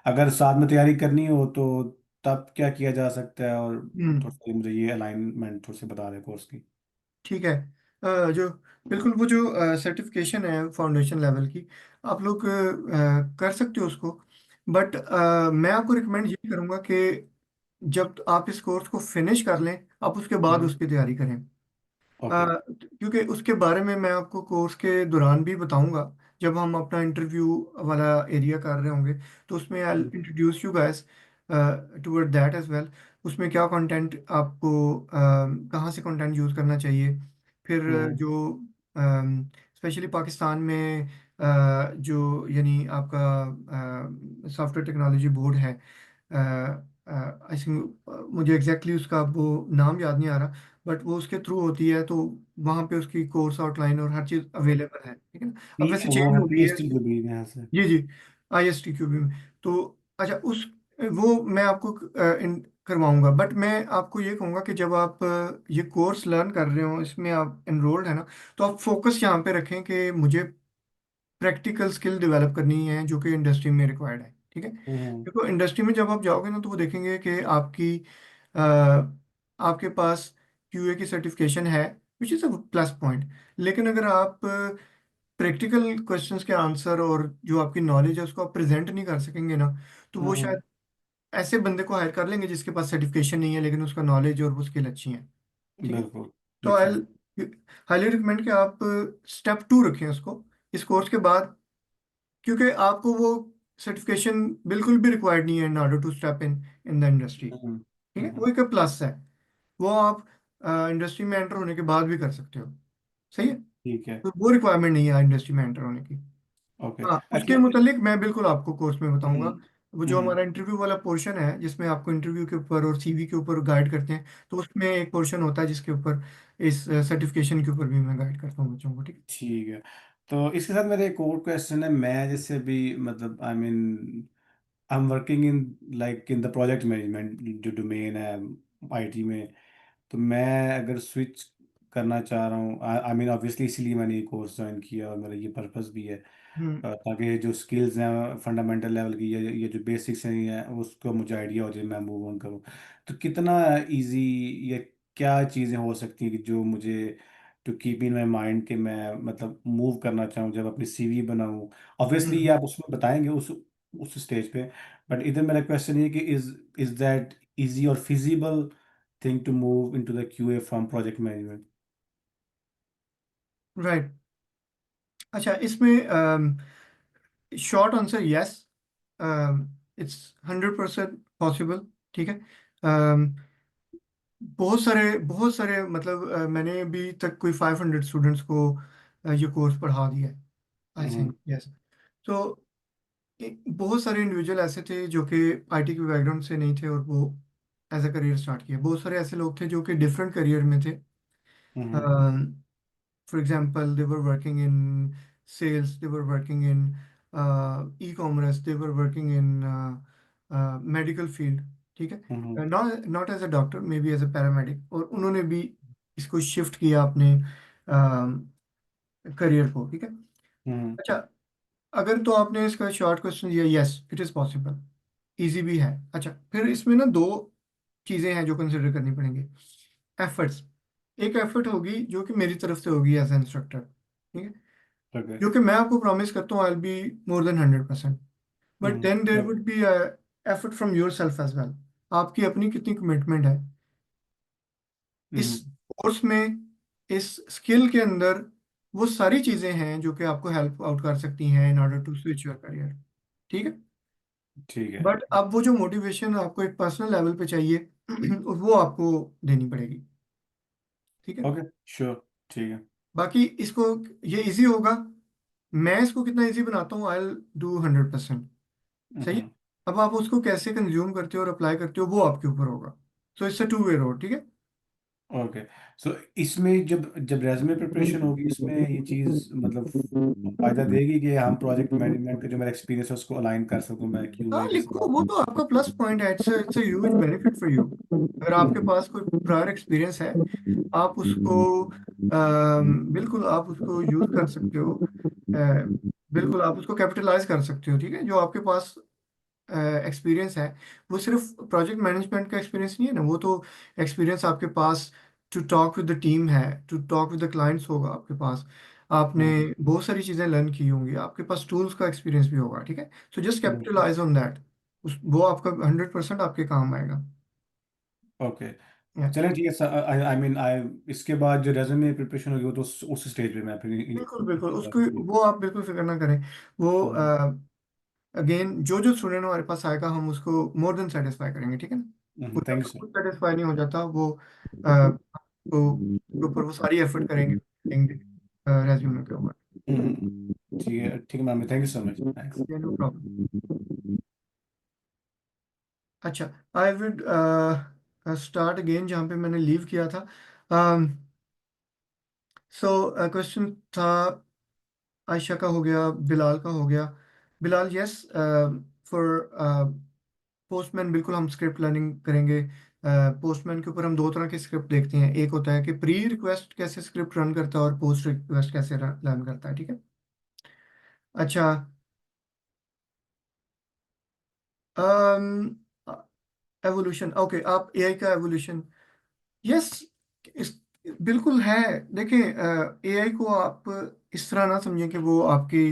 अगर साथ में तैयारी करनी हो तो तब क्या किया जा सकता है? और हम्म थोड़ा सा मुझे ये अलाइनमेंट थोड़ी सी बता दें कोर्स की। ठीक है, जो बिल्कुल वो जो सर्टिफिकेशन है फाउंडेशन लेवल की, आप लोग कर सकते हो उसको। बट मैं आपको रिकमेंड ये करूँगा कि जब आप इस कोर्स को फिनिश कर लें, आप उसके बाद हम्म। उसकी तैयारी करें। ओके। क्योंकि उसके बारे में मैं आपको कोर्स के दौरान भी बताऊंगा, जब हम अपना इंटरव्यू वाला एरिया कर रहे होंगे, तो उसमें I introduce you guys toward that as well. उसमें क्या कंटेंट आपको कहाँ से कंटेंट यूज़ करना चाहिए, फिर हम्म। जो स्पेशली पाकिस्तान में जो यानी आपका सॉफ्टवेयर टेक्नोलॉजी बोर्ड है, आई थिंक मुझे एग्जैक्टली उसका वो नाम याद नहीं आ रहा, बट वो उसके थ्रू होती है, तो वहाँ पे उसकी कोर्स आउटलाइन और हर चीज़ अवेलेबल है। ठीक है ना, अब ठीक वैसे है, वो चेंज है हो गई है। PSTQB में यहाँ से। जी जी, ISTQB में। तो अच्छा, उस वो मैं आपको करवाऊंगा, बट मैं आपको ये कहूँगा कि जब आप ये कोर्स लर्न कर रहे हो, इसमें आप एनरोल्ड है ना, तो आप फोकस यहाँ पे रखें कि मुझे प्रैक्टिकल स्किल डेवलप करनी है जो कि इंडस्ट्री में रिक्वायर्ड है, ठीक है। हम्म देखो इंडस्ट्री में जब आप जाओगे ना, तो वो देखेंगे कि अ, आपके पास क्यूए की सर्टिफिकेशन है, which is a plus point. लेकिन अगर आप प्रैक्टिकल क्वेश्चंस के आंसर और जो आपकी नॉलेज है उसको आप प्रेजेंट नहीं कर सकेंगे ना, तो वो हम्म शायद ऐसे बंदे को हायर कर लेंगे जिसके पास सर्टिफिकेशन नहीं है लेकिन उसका नॉलेज और वो स्किल अच्छी है, ठीक है। बिल्कुल। तो ठीक आई है। हाईली रिकमेंड कि आप स्टेप 2 रखें उसको, इस कोर्स के बाद, क्योंकि आपको वो सर्टिफिकेशन बिल्कुल भी रिक्वायर्ड नहीं है in order to step in in the industry, hmm ठीक है। वो हम्म एक प्लस है, वो आप इंडस्ट्री में एंटर होने के बाद भी कर सकते हो, सही है। ठीक है। तो वो रिक्वायरमेंट नहीं है इंडस्ट्री में एंटर होने की। ओके। हाँ, उसके एक्चुअली। मुतालिक मैं बिल्कुल आपको कोर्स में बताऊंगा। हम्म वो जो हम्म हमारा इंटरव्यू वाला पोर्शन है जिसमें आपको इंटरव्यू के ऊपर और सीवी के ऊपर गाइड करते हैं, तो उसमें एक पोर्शन होता है जिसके ऊपर इस सर्टिफिकेशन के ऊपर भी मैं गाइड करता हूँ बच्चों को, ठीक ठीक है। तो इसके साथ मेरा एक और क्वेश्चन है। मैं जैसे भी मतलब I mean I am working in like in the project management जो डोमेन है आईटी में। तो मैं अगर स्विच करना चाह रहा हूँ, आई मीन ऑब्वियसली इसीलिए मैंने ये कोर्स ज्वाइन किया और मेरा ये पर्पस भी है, है। ताकि जो स्किल्स हैं फंडामेंटल लेवल की, ये जो बेसिक्स हैं ये उसको मुझे आइडिया हो जाए, मैं मूव ऑन करूँ। तो कितना इजी या क्या चीज़ें हो सकती हैं कि जो मुझे to keep in my mind कि मैं मतलब मूव करना चाहूँ जब अपनी सीवी बनाऊँ। ऑब्वियसली ये हम्म। आप उसमें बताएंगे उस स्टेज पे। बट इधर मेरा क्वेश्चन ये कि इज दैट इजी और feasible thing to move into the QA from project management. Right. अच्छा, इसमें short answer yes, it's 100% possible, ठीक है। बहुत सारे मतलब मैंने अभी तक कोई 500 स्टूडेंट्स को ये कोर्स पढ़ा दिया है, आई हम्म थिंक यस। तो बहुत सारे इंडिविजुअल ऐसे थे जो कि आईटी के बैकग्राउंड से नहीं थे और वो एज अ करियर स्टार्ट किया। बहुत सारे ऐसे लोग थे जो कि डिफरेंट करियर में थे। हम्म For example, they were working in sales, they were working in e-commerce, they were working in medical field, ठीक हम्म है। Not as a doctor, may be as a paramedic, और उन्होंने भी इसको शिफ्ट किया अपने करियर को, ठीक है। हम्म अच्छा, अगर तो आपने इसका शॉर्ट क्वेश्चन दिया, yes it is possible, easy भी है। अच्छा, फिर इसमें ना दो चीज़ें हैं जो कंसिडर करनी पड़ेंगी। एफर्ट्स, एक एफर्ट होगी जो कि मेरी तरफ से होगी एज ए इंस्ट्रक्टर, ठीक है, ओके। जो कि मैं आपको प्रॉमिस करता हूँ I will be more than 100%। But then there hmm would be effort from your self as well. आपकी अपनी कितनी कमिटमेंट है इस हम्म कोर्स में, इस स्किल के अंदर। वो सारी चीज़ें हैं जो कि आपको हेल्प आउट कर सकती हैं in order to switch your career, ठीक है। ठीक है। बट अब वो जो मोटिवेशन आपको एक पर्सनल लेवल पे चाहिए वो आपको देनी पड़ेगी, ठीक है। ओके। श्योर। ठीक है। बाकी इसको, ये इजी होगा, मैं इसको कितना इजी बनाता हूँ, आई डू 100%, सही है। हम्म अब आप उसको कैसे कंज्यूम करते हो और अप्लाई करते हो वो आपके ऊपर होगा। So it's a two way road, ठीक है। ओके। सो इसमें जब जब रेजमे प्रिपरेशन होगी इसमें ये चीज़ मतलब फायदा देगी कि हम प्रोजेक्ट मैनेजमेंट का जो मेरा एक्सपीरियंस है उसको अलाइन कर सकूं मैं हाँ क्यूए के लिखो, साथ। वो तो आपका प्लस पॉइंट है, it's a huge benefit for you. अगर आपके पास कोई प्रायर एक्सपीरियंस है, आप उसको बिल्कुल आप उसको यूज कर सकते हो। बिल्कुल आप उसको कैपिटलाइज कर सकते हो, ठीक है। जो आपके पास एक्सपीरियंस है, वो सिर्फ प्रोजेक्ट मैनेजमेंट का एक्सपीरियंस नहीं है ना, वो तो एक्सपीरियंस आपके पास to talk with the team है, to talk with the clients होगा आपके पास। आपने हम्म बहुत सारी चीज़ें लर्न की होंगी, आपके पास टूल्स का एक्सपीरियंस भी होगा, ठीक है। सो जस्ट बिल्कुल। कैपिटलाइज ऑन दैट, उस वो आपका 100% आपके काम आएगा। ओके। Yeah. चलें ठीक है sir. I I mean I इसके बाद जो रेजमे प्रिपरेशन होगी वो तो उस स्टेज पे मैं फिर बिल्कुल बिल्कुल, उसको हम्म वो आप बिल्कुल फिक्र ना करें। वो अगेन जो जो स्टूडेंट हमारे पास आएगा हम उसको मोर देन सेटिस्फाई करेंगे, ठीक है ना। कोई थैंक यू अगर सर। खुद सेटिस्फाई नहीं हो जाता, वो तो उसके ऊपर वो सारी एफर्ट करेंगे देंगे रेज्यूमे के ऊपर। ठीक है ma'am, thank you so much, thanks. No problem. अच्छा, आई वुड स्टार्ट अगेन जहाँ पे मैंने लीव किया था। सो क्वेश्चन था, आयशा का हो गया, बिलाल का हो गया। बिलाल, यस, फॉर पोस्टमैन बिल्कुल हम स्क्रिप्ट लर्निंग करेंगे। पोस्टमैन के ऊपर हम दो तरह की स्क्रिप्ट देखते हैं, एक होता है कि प्री रिक्वेस्ट कैसे स्क्रिप्ट रन करता है और पोस्ट रिक्वेस्ट कैसे रन करता है, ठीक है। अच्छा, एवोल्यूशन, ओके, आप एआई का एवोल्यूशन, यस, इस बिल्कुल है। देखिए, एआई को आप इस तरह ना समझें कि वो आपकी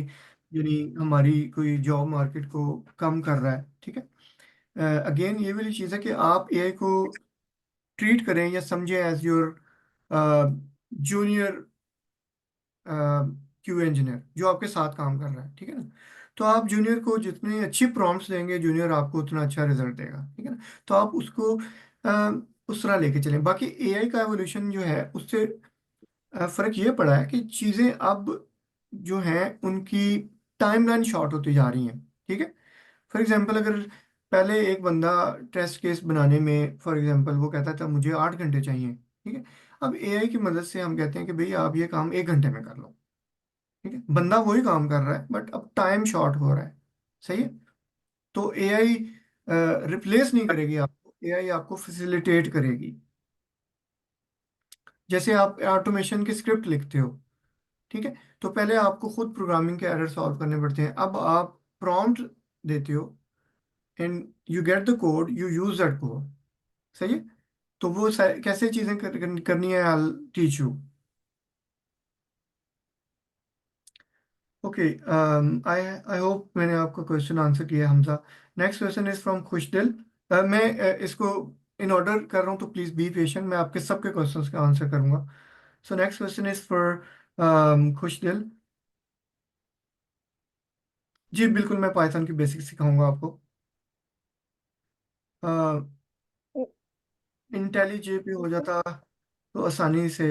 यानी हमारी कोई जॉब मार्केट को कम कर रहा है, ठीक है। अगेन ये वाली चीज़ है कि आप एआई को ट्रीट करें या समझें as your junior Q engineer जो आपके साथ काम कर रहा है, ठीक है ना। तो आप जूनियर को जितनी अच्छी प्रॉम्प्ट्स देंगे, जूनियर आपको उतना अच्छा रिजल्ट देगा, ठीक है ना। तो आप उसको उस तरह लेके चलें। बाकी एआई का एवोल्यूशन जो है उससे फर्क ये पड़ा है कि चीज़ें अब जो हैं उनकी टाइमलाइन शॉर्ट होती जा रही हैं, ठीक है। फॉर एग्जांपल, अगर पहले एक बंदा टेस्ट केस बनाने में, फॉर एग्जांपल, वो कहता था मुझे 8 घंटे चाहिए, ठीक है। अब एआई की मदद से हम कहते हैं कि भाई आप ये काम 1 घंटे में कर लो, ठीक है। बंदा वही काम कर रहा है बट अब टाइम शॉर्ट हो रहा है, सही है। तो एआई रिप्लेस नहीं करेगी आपको, एआई आपको फैसिलिटेट करेगी। जैसे आप ऑटोमेशन की स्क्रिप्ट लिखते हो, ठीक है, तो पहले आपको खुद प्रोग्रामिंग के एरर सॉल्व करने पड़ते हैं, अब आप प्रॉम्प्ट देते हो and you get the code, you use that code, सही है। तो वो कैसे चीजें करनी है, I teach you. Okay, I I hope मैंने आपका क्वेश्चन आंसर किया, Hamza. Next question is from Khushdil. मैं इसको इन ऑर्डर कर रहा हूँ, तो प्लीज बी पेशेंट, मैं आपके सबके क्वेश्चंस का आंसर करूंगा। So next question is for Khushdil. जी बिल्कुल, मैं पाइथन की बेसिक सिखाऊंगा आपको। इंटेलिजे पे हो जाता तो आसानी से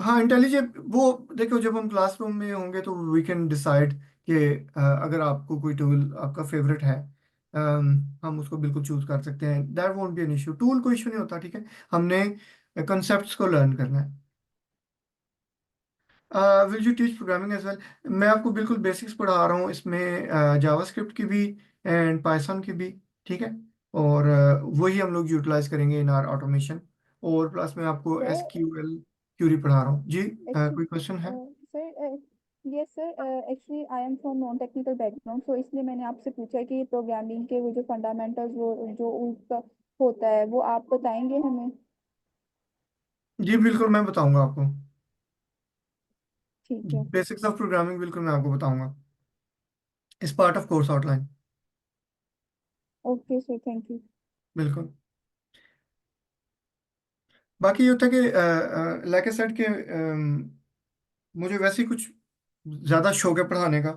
हाँ, इंटेलिजे वो, देखो जब हम क्लासरूम में होंगे तो वी कैन डिसाइड कि अगर आपको कोई टूल आपका फेवरेट है, हम उसको बिल्कुल चूज कर सकते हैं, that won't be an issue, tool कोई इशू नहीं होता, ठीक है। हमने कॉन्सेप्ट्स को लर्न करना है। Will you teach programming as well? मैं आपको बिल्कुल बेसिक्स पढ़ा रहा हूँ इसमें, जावास्क्रिप्ट की भी एंड पाइथन की भी, ठीक है। और वही हम लोग यूटिलाइज करेंगे इन आर ऑटोमेशन। और प्लस मैं आपको S sir Q L query पढ़ा रहा हूँ जी। एक्चुअली कोई क्वेश्चन है? Sir yes sir, actually I am from non technical background, so इसलिए मैंने आपसे पूछा कि प्रोग्रामिंग के वो जो फंडामेंटल्स वो जो उसका होता है वो आप बताएंगे हमें। जी बिल्कुल, मैं बताऊंगा आपको। ठीक है। बेसिक्स ऑफ प्रोग्रामिंग बिल्कुल मैं आपको बताऊंगा, इस part of course outline. Okay sir, thank you. बिल्कुल। बाकी ये होता है कि लाइक आई सेड के मुझे वैसे ही कुछ ज़्यादा शौक है पढ़ाने का।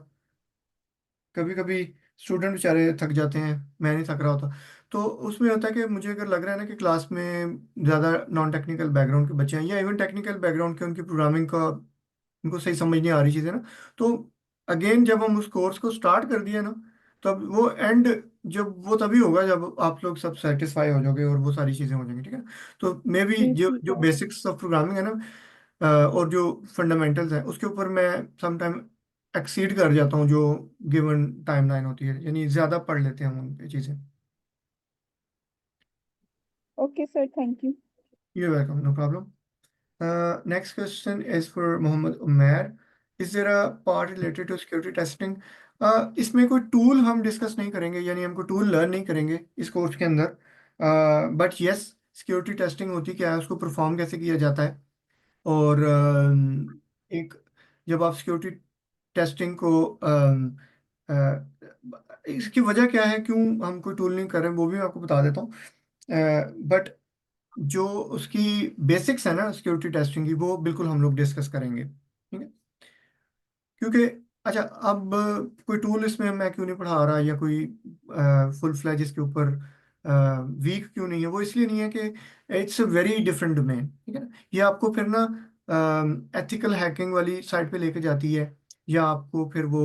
कभी कभी स्टूडेंट बेचारे थक जाते हैं, मैं नहीं थक रहा होता। तो उसमें होता है कि मुझे अगर लग रहा है ना कि क्लास में ज़्यादा नॉन टेक्निकल बैकग्राउंड के बच्चे हैं या इवन टेक्निकल बैकग्राउंड के, उनकी प्रोग्रामिंग का उनको सही समझ नहीं आ रही चीज़ें ना, तो अगेन जब हम उस कोर्स को स्टार्ट कर दिए ना, तब वो एंड, जब वो तभी होगा जब आप लोग सब सेटिस्फाई हो जाओगे और वो सारी चीज़ें हो जाएंगी, ठीक है। तो मे बी जी जो ठीक जो है। बेसिक्स ऑफ प्रोग्रामिंग है ना, और जो फंडामेंटल्स हैं उसके ऊपर मैं समटाइम एक्सीड कर जाता हूँ, जो गिवन टाइमलाइन होती है, यानी ज़्यादा पढ़ लेते हैं हम उन पे चीज़ें। Okay sir, thank you. You welcome, no problem. Next question is for Mohammad Umair. Is there a part related to security testing? इसमें कोई टूल हम डिस्कस नहीं करेंगे, यानी हमको टूल लर्न नहीं करेंगे इस कोर्स के अंदर। बट यस, सिक्योरिटी टेस्टिंग होती क्या है, उसको परफॉर्म कैसे किया जाता है, और एक, जब आप सिक्योरिटी टेस्टिंग को इसकी वजह क्या है, क्यों हम कोई टूल नहीं कर रहे हैं, वो भी मैं आपको बता देता हूँ। बट जो उसकी बेसिक्स है ना सिक्योरिटी टेस्टिंग की, वो बिल्कुल हम लोग डिस्कस करेंगे, ठीक है। क्योंकि अच्छा, अब कोई टूल इसमें मैं क्यों नहीं पढ़ा रहा, या कोई फुल फ्लैज इसके ऊपर वीक क्यों नहीं है, वो इसलिए नहीं है कि it's a very different domain, ठीक है ना। ये आपको फिर ना एथिकल हैकिंग वाली साइड पे लेके जाती है, या आपको फिर वो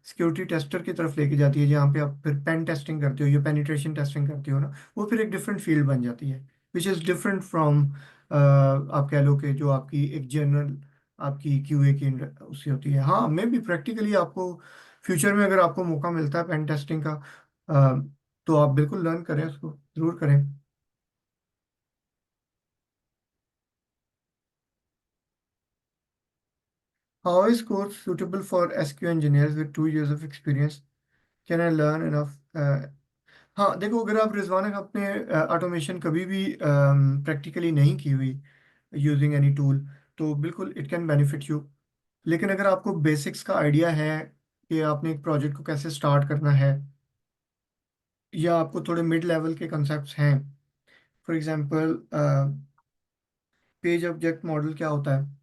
सिक्योरिटी टेस्टर की तरफ लेके जाती है, जहाँ पे आप फिर पेन टेस्टिंग करते हो या पेनिट्रेशन टेस्टिंग करते हो ना, वो फिर एक डिफरेंट फील्ड बन जाती है, विच इज़ डिफरेंट फ्रॉम, आप कह लो कि जो आपकी एक जनरल आपकी क्यूए की उससे होती है। हाँ, मे भी प्रैक्टिकली आपको फ्यूचर में अगर आपको मौका मिलता है पेन टेस्टिंग का, तो आप बिल्कुल लर्न करें उसको, जरूर करें। How is course suitable for SQ engineers with 2 years of experience? Can I learn enough? हाँ देखो, अगर आप रिजवान आपने ऑटोमेशन कभी भी प्रैक्टिकली नहीं की हुई यूजिंग एनी टूल, तो बिल्कुल इट कैन बेनिफिट यू। लेकिन अगर आपको बेसिक्स का आइडिया है कि आपने एक प्रोजेक्ट को कैसे स्टार्ट करना है, या आपको थोड़े मिड लेवल के कंसेप्ट हैं, for example page object model क्या होता है,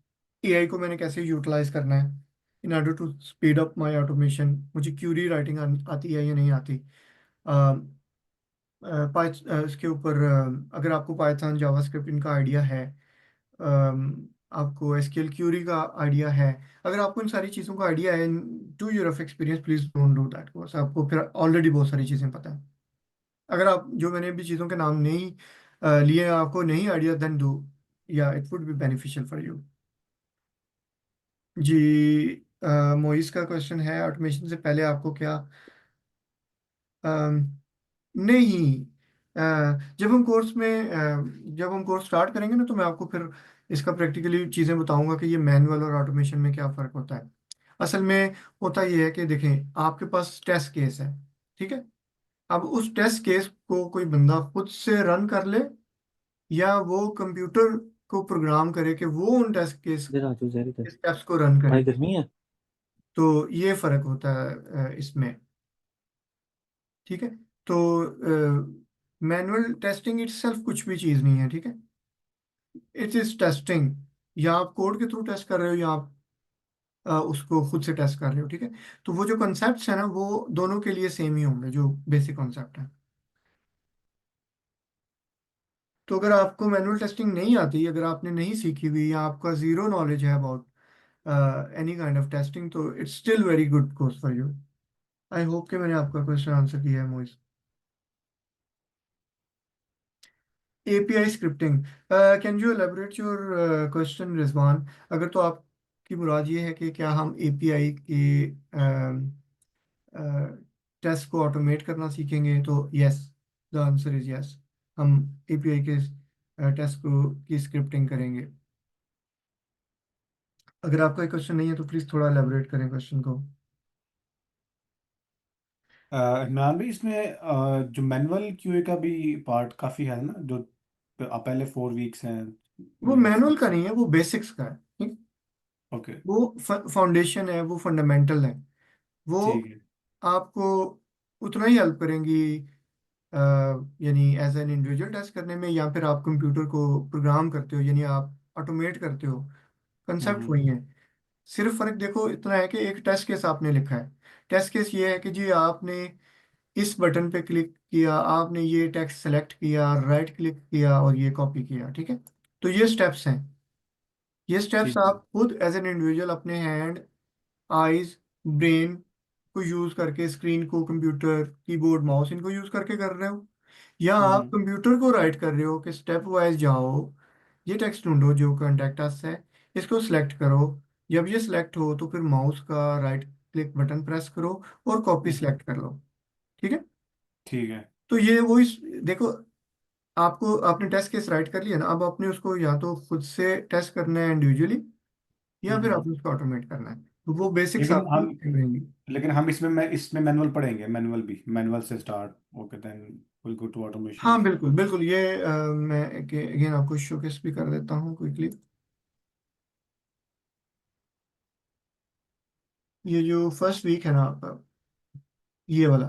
AI को मैंने कैसे यूटिलाइज करना है in order to speed up my automation, मुझे क्यूरी राइटिंग आती है या नहीं आती, इसके ऊपर अगर आपको पाइथन जावास्क्रिप्ट इनका आइडिया है, आपको SQL क्यूरी का आइडिया है, अगर आपको इन सारी चीज़ों का आइडिया है, 2 year of experience, please don't do that course. आपको फिर ऑलरेडी बहुत सारी चीज़ें पता है। अगर आप जो मैंने भी चीज़ों के नाम नहीं लिए, आपको नहीं आइडिया, देन डू, या it would be beneficial for you. जी, मोइस का क्वेश्चन है, ऑटोमेशन से पहले आपको क्या नहीं, जब हम कोर्स स्टार्ट करेंगे ना, तो मैं आपको फिर इसका प्रैक्टिकली चीज़ें बताऊंगा कि ये मैनुअल और ऑटोमेशन में क्या फ़र्क होता है। असल में होता ये है कि देखें, आपके पास टेस्ट केस है, ठीक है। अब उस टेस्ट केस को कोई बंदा खुद से रन कर ले, या वो कंप्यूटर को प्रोग्राम करे कि वो उन टेस्ट केस इधर आ जाओ जरा इधर। स्टेप्स को रन करे। भाई गर्मी है। तो ये फ़र्क होता है इसमें, ठीक है। तो मैनुअल टेस्टिंग इटसेल्फ कुछ भी चीज़ नहीं है, ठीक है। इट इज टेस्टिंग, या आप कोड के थ्रू टेस्ट कर रहे हो, या आप उसको खुद से टेस्ट कर रहे हो, ठीक है। तो वो जो कॉन्सेप्ट्स है ना, वो दोनों के लिए सेम ही होंगे, जो बेसिक कॉन्सेप्ट है। तो अगर आपको मैनुअल टेस्टिंग नहीं आती, अगर आपने नहीं सीखी हुई, या आपका जीरो नॉलेज है about any kind of testing, तो it's still very good course for you. I hope कि मैंने आपका क्वेश्चन आंसर किया है, Moiz. API scripting, can you elaborate your question, Rizwan? अगर तो आपकी मुराद ये है कि क्या हम API के टेस्ट को ऑटोमेट करना सीखेंगे, तो yes, the answer is yes. हम API के टेस्ट को की स्क्रिप्टिंग करेंगे। अगर आपका क्वेश्चन नहीं है तो प्लीज़ थोड़ा एलेबोरेट करें क्वेश्चन को। इमरान भाई, इसमें जो मैनुअल क्यूए का भी पार्ट काफ़ी है ना, जो पहले 4 वीक्स हैं वो या मैनुअल का नहीं है, वो बेसिक्स का है, ठीक। ओके। वो फाउंडेशन है, वो फंडामेंटल है। वो ठीक है। आपको उतना ही हेल्प करेंगी, अ, यानी एज एन इंडिविजुअल टेस्ट करने में, या फिर आप कंप्यूटर को प्रोग्राम करते हो, यानी आप ऑटोमेट करते हो। कंसेप्ट हम्म। वही है। सिर्फ फर्क देखो इतना है कि एक टेस्ट केस आपने लिखा है। टेस्ट केस ये है कि जी आपने इस बटन पे क्लिक किया, आपने ये टेक्स्ट सेलेक्ट किया, राइट क्लिक किया, और ये कॉपी किया, ठीक है। तो ये स्टेप्स हैं। ये स्टेप्स ठीक है। आप खुद एज एन इंडिविजुअल अपने हैंड, आईज, ब्रेन को यूज करके, स्क्रीन को, कंप्यूटर, कीबोर्ड, माउस, इनको यूज करके कर रहे हो, या आप हम्म। कंप्यूटर को राइट कर रहे हो कि स्टेप वाइज जाओ, ये टेक्स्ट ढूंढो जो कॉन्टेक्ट अस है, इसको सिलेक्ट करो, जब ये सिलेक्ट हो तो फिर माउस का राइट क्लिक बटन प्रेस करो, और कॉपी हम्म। सिलेक्ट कर लो, ठीक है। ठीक है। तो ये वही, देखो, आपको आपने टेस्ट केस राइट कर लिया ना, अब आपने उसको या तो खुद से टेस्ट करना है इंडिविजुअली, या फिर हम्म। आपने उसको ऑटोमेट करना है। तो वो बेसिक्स लेकिन आपको हम same रहेंगी। लेकिन हम इसमें मैनुअल पढ़ेंगे, मैनुअल भी, मैनुअल से start okay, then will go to automation. हाँ बिल्कुल बिल्कुल, ये मैं अगेन आपको शोकेस भी कर देता हूँ क्विकली। ये जो फर्स्ट वीक है ना आपका, ये वाला,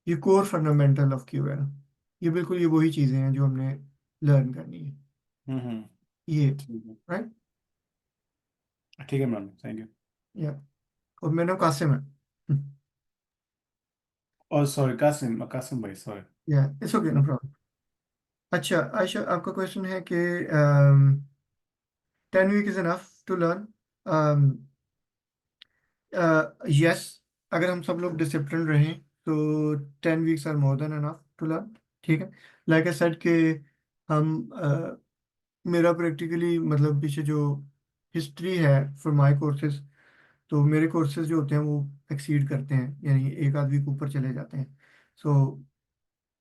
ये कोर फंडामेंटल ऑफ क्यू है ना, ये बिल्कुल ये वही चीज़ें हैं जो हमने लर्न करनी है, हम्म। ये, ठीक है। राइट। ठीक है मैम, थैंक यू। या, और मेरा कासिम है। और सॉरी, कासिम, कासिम भाई, सॉरी। या, इट्स ओके, नो प्रॉब्लम। अच्छा आयशा, आपका क्वेश्चन है कि 10 week is enough to learn? Yes, अगर हम सब लोग डिसिप्लिन रहें, तो 10 weeks are more than enough to learn, ठीक है। लाइक आई सेड कि हम मेरा प्रैक्टिकली मतलब पीछे जो हिस्ट्री है फॉर माय कोर्सेज, तो मेरे कोर्सेज जो होते हैं वो एक्सीड करते हैं, यानी एक आध वीक ऊपर चले जाते हैं। सो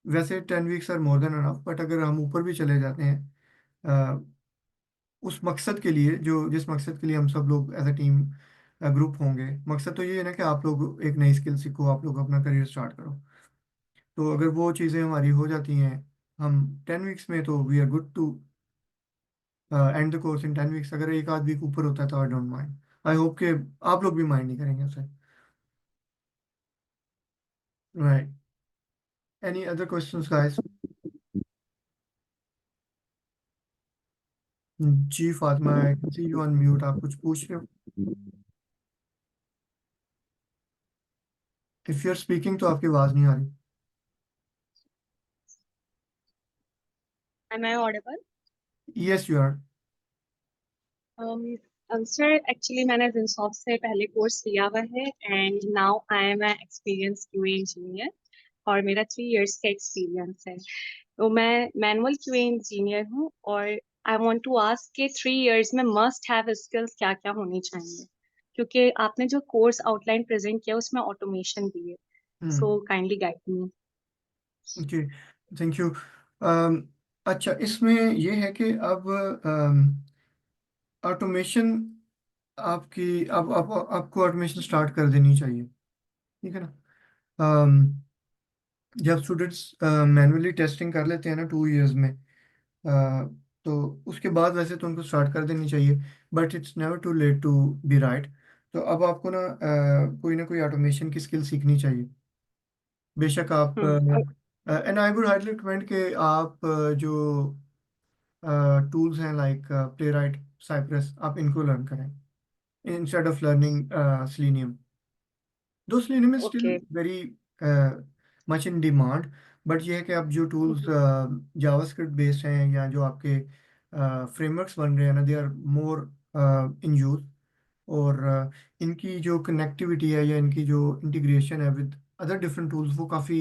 वैसे 10 weeks are more than enough, but अगर हम ऊपर भी चले जाते हैं उस मकसद के लिए, जो जिस मकसद के लिए हम सब लोग एज अ टीम ग्रुप होंगे, मकसद तो ये है ना कि आप लोग एक नई स्किल सीखो, आप लोग अपना करियर स्टार्ट करो। तो अगर वो चीज़ें हमारी हो जाती हैं, हम 10 वीक्स में, तो we are good to end the course in 10 weeks. अगर एक आध वीक ऊपर होता है तो I don't mind. I hope कि आप लोग भी माइंड नहीं करेंगे उसे। Right. Any other questions guys? जी Fatima, I can see you on mute, आप कुछ पूछ रहे हो? इफ यू आर स्पीकिंग तो आपकी आवाज़ नहीं आ रही। Am I audible? Yes you are. Um, sir, actually मैंने Zinsoft से पहले कोर्स लिया हुआ है and now I am an experienced QA engineer और मेरा 3 years का एक्सपीरियंस है। तो मैं मैनुअल QA इंजीनियर हूँ और आई वांट टू आस्क कि 3 years में मस्ट हैव स्किल्स क्या क्या होनी चाहिए, क्योंकि आपने जो कोर्स आउटलाइन प्रेजेंट किया उसमें ऑटोमेशन भी है। So kindly guide me. Okay, thank you. अच्छा, इसमें ये है कि अब ऑटोमेशन आपकी, अब आपको ऑटोमेशन स्टार्ट कर देनी चाहिए, ठीक है ना? जब स्टूडेंट्स मैनुअली टेस्टिंग कर लेते हैं ना 2 इयर्स में, तो उसके बाद वैसे तो उनको स्टार्ट कर देनी चाहिए, but it's never too late to be right. तो अब आपको ना कोई ऑटोमेशन की स्किल सीखनी चाहिए। बेशक आप, hmm. And I would highly recommend कि आप जो टूल्स हैं लाइक प्ले राइट, साइप्रस, आप इनको लर्न करें इंस्टेड ऑफ लर्निंग Selenium। दो Selenium is still okay. very much in demand, but ये है कि अब जो टूल्स जावास्क्रिप्ट बेस्ड हैं या जो आपके फ्रेमवर्क्स बन रहे हैं ना, they are more in use. और इनकी जो कनेक्टिविटी है या इनकी जो इंटीग्रेशन है विद अदर डिफरेंट टूल्स, वो काफ़ी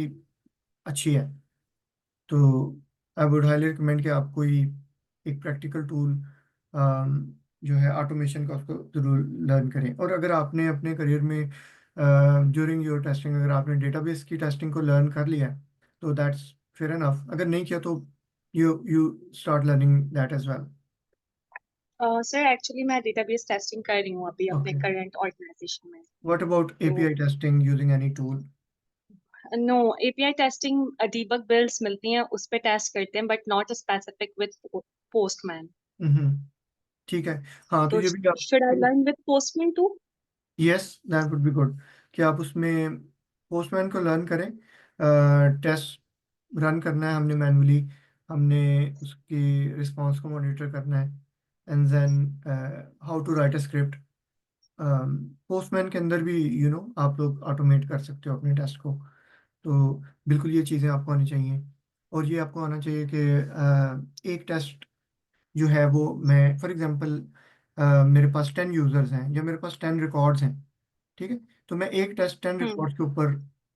अच्छी है। तो आई वुड हाईली रिकमेंड कि आप कोई एक प्रैक्टिकल टूल जो है ऑटोमेशन का, उसको ज़रूर लर्न करें। और अगर आपने अपने करियर में ड्यूरिंग योर टेस्टिंग, अगर आपने डेटाबेस की टेस्टिंग को लर्न कर लिया है तो दैट्स फेयर इनफ। अगर नहीं किया तो you start learning that as well. Sir actually मैं डेटाबेस टेस्टिंग कर रही हूँ अभी अपने ओके, करंट ऑर्गेनाइजेशन में। व्हाट अबाउट तो API testing using any tool? No, API testing debug builds मिलती हैं उस पे टेस्ट करते हैं but not specific with Postman. ठीक है। हाँ, तो तो ये भी आप, should I learn with Postman too? Yes that would be good कि आप उसमें पोस्टमैन को लर्न करें। टेस्ट रन करना है हमने मैनुअली, हमने उसकी रिस्पांस को मॉनिटर करना है, and then how to write a script. Postman के अंदर भी आप लोग ऑटोमेट कर सकते हो अपने टेस्ट को। तो बिल्कुल ये चीज़ें आपको आनी चाहिए। और ये आपको आना चाहिए कि एक टेस्ट जो है वो, मैं फॉर एग्जांपल मेरे पास 10 यूज़र्स हैं या मेरे पास 10 रिकॉर्ड्स हैं, ठीक है? तो मैं एक टेस्ट 10 रिकॉर्ड्स के ऊपर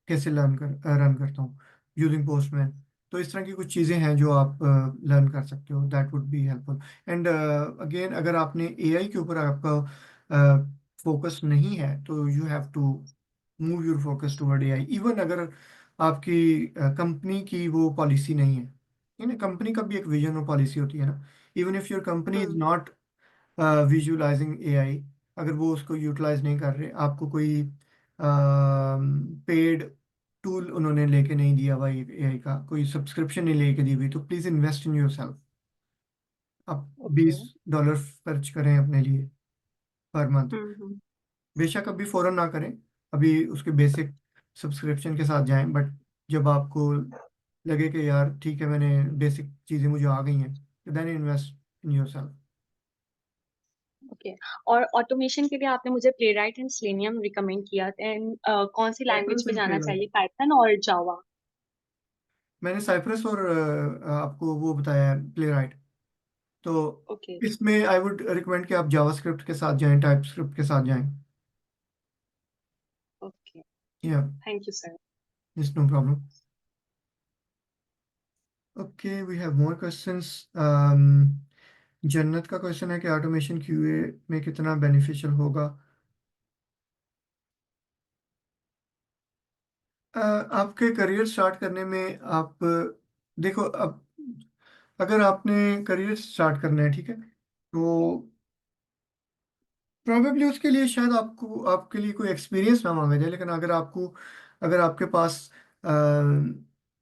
कैसे रन करता हूँ यूजिंग पोस्टमैन। तो इस तरह की कुछ चीज़ें हैं जो आप लर्न कर सकते हो, that would be helpful. And again, अगर आपने एआई के ऊपर आपका फोकस नहीं है तो you have to move your focus toward AI. Even अगर आपकी कंपनी की वो पॉलिसी नहीं है, कंपनी का भी एक विजन और पॉलिसी होती है ना। Even if your company is not visualising AI, अगर वो उसको यूटिलाइज नहीं कर रहे, आपको कोई पेड टूल उन्होंने लेके नहीं दिया हुआ एआई का, कोई सब्सक्रिप्शन नहीं लेके दी हुई, तो please invest in your self. आप ओके। 20 डॉलर खर्च करें अपने लिए पर मंथ। हम्म। बेशक अभी फ़ौरन ना करें, अभी उसके बेसिक सब्सक्रिप्शन के साथ जाएं, बट जब आपको लगे कि यार ठीक है, मैंने बेसिक चीज़ें मुझे आ गई हैं, तो then invest in yourself. Okay. और ऑटोमेशन के लिए आपने मुझे प्लेराइट एंड सेलेनियम रिकमेंड किया एंड कौन सी लैंग्वेज साइप्रस पे एंड जाना प्लेराइट, चाहिए, पाइथन और जावा? मैंने साइप्रस और आपको वो बताया है प्लेराइट। तो ओके। इसमें आई वुड रिकमेंड कि आप जावास्क्रिप्ट के साथ जाएं, टाइप स्क्रिप्ट के साथ जाएं। Okay. Yeah, thank you sir. It's no problem. Okay, we have more questions. Jannat का क्वेश्चन है कि ऑटोमेशन क्यूए में कितना बेनिफिशियल होगा। आपके करियर स्टार्ट करने में आप देखो, अब अगर आपने करियर स्टार्ट करना है, ठीक है, तो प्रोबेबली उसके लिए शायद आपको आपके लिए कोई एक्सपीरियंस ना मांगा जाए, लेकिन अगर आपके पास अ,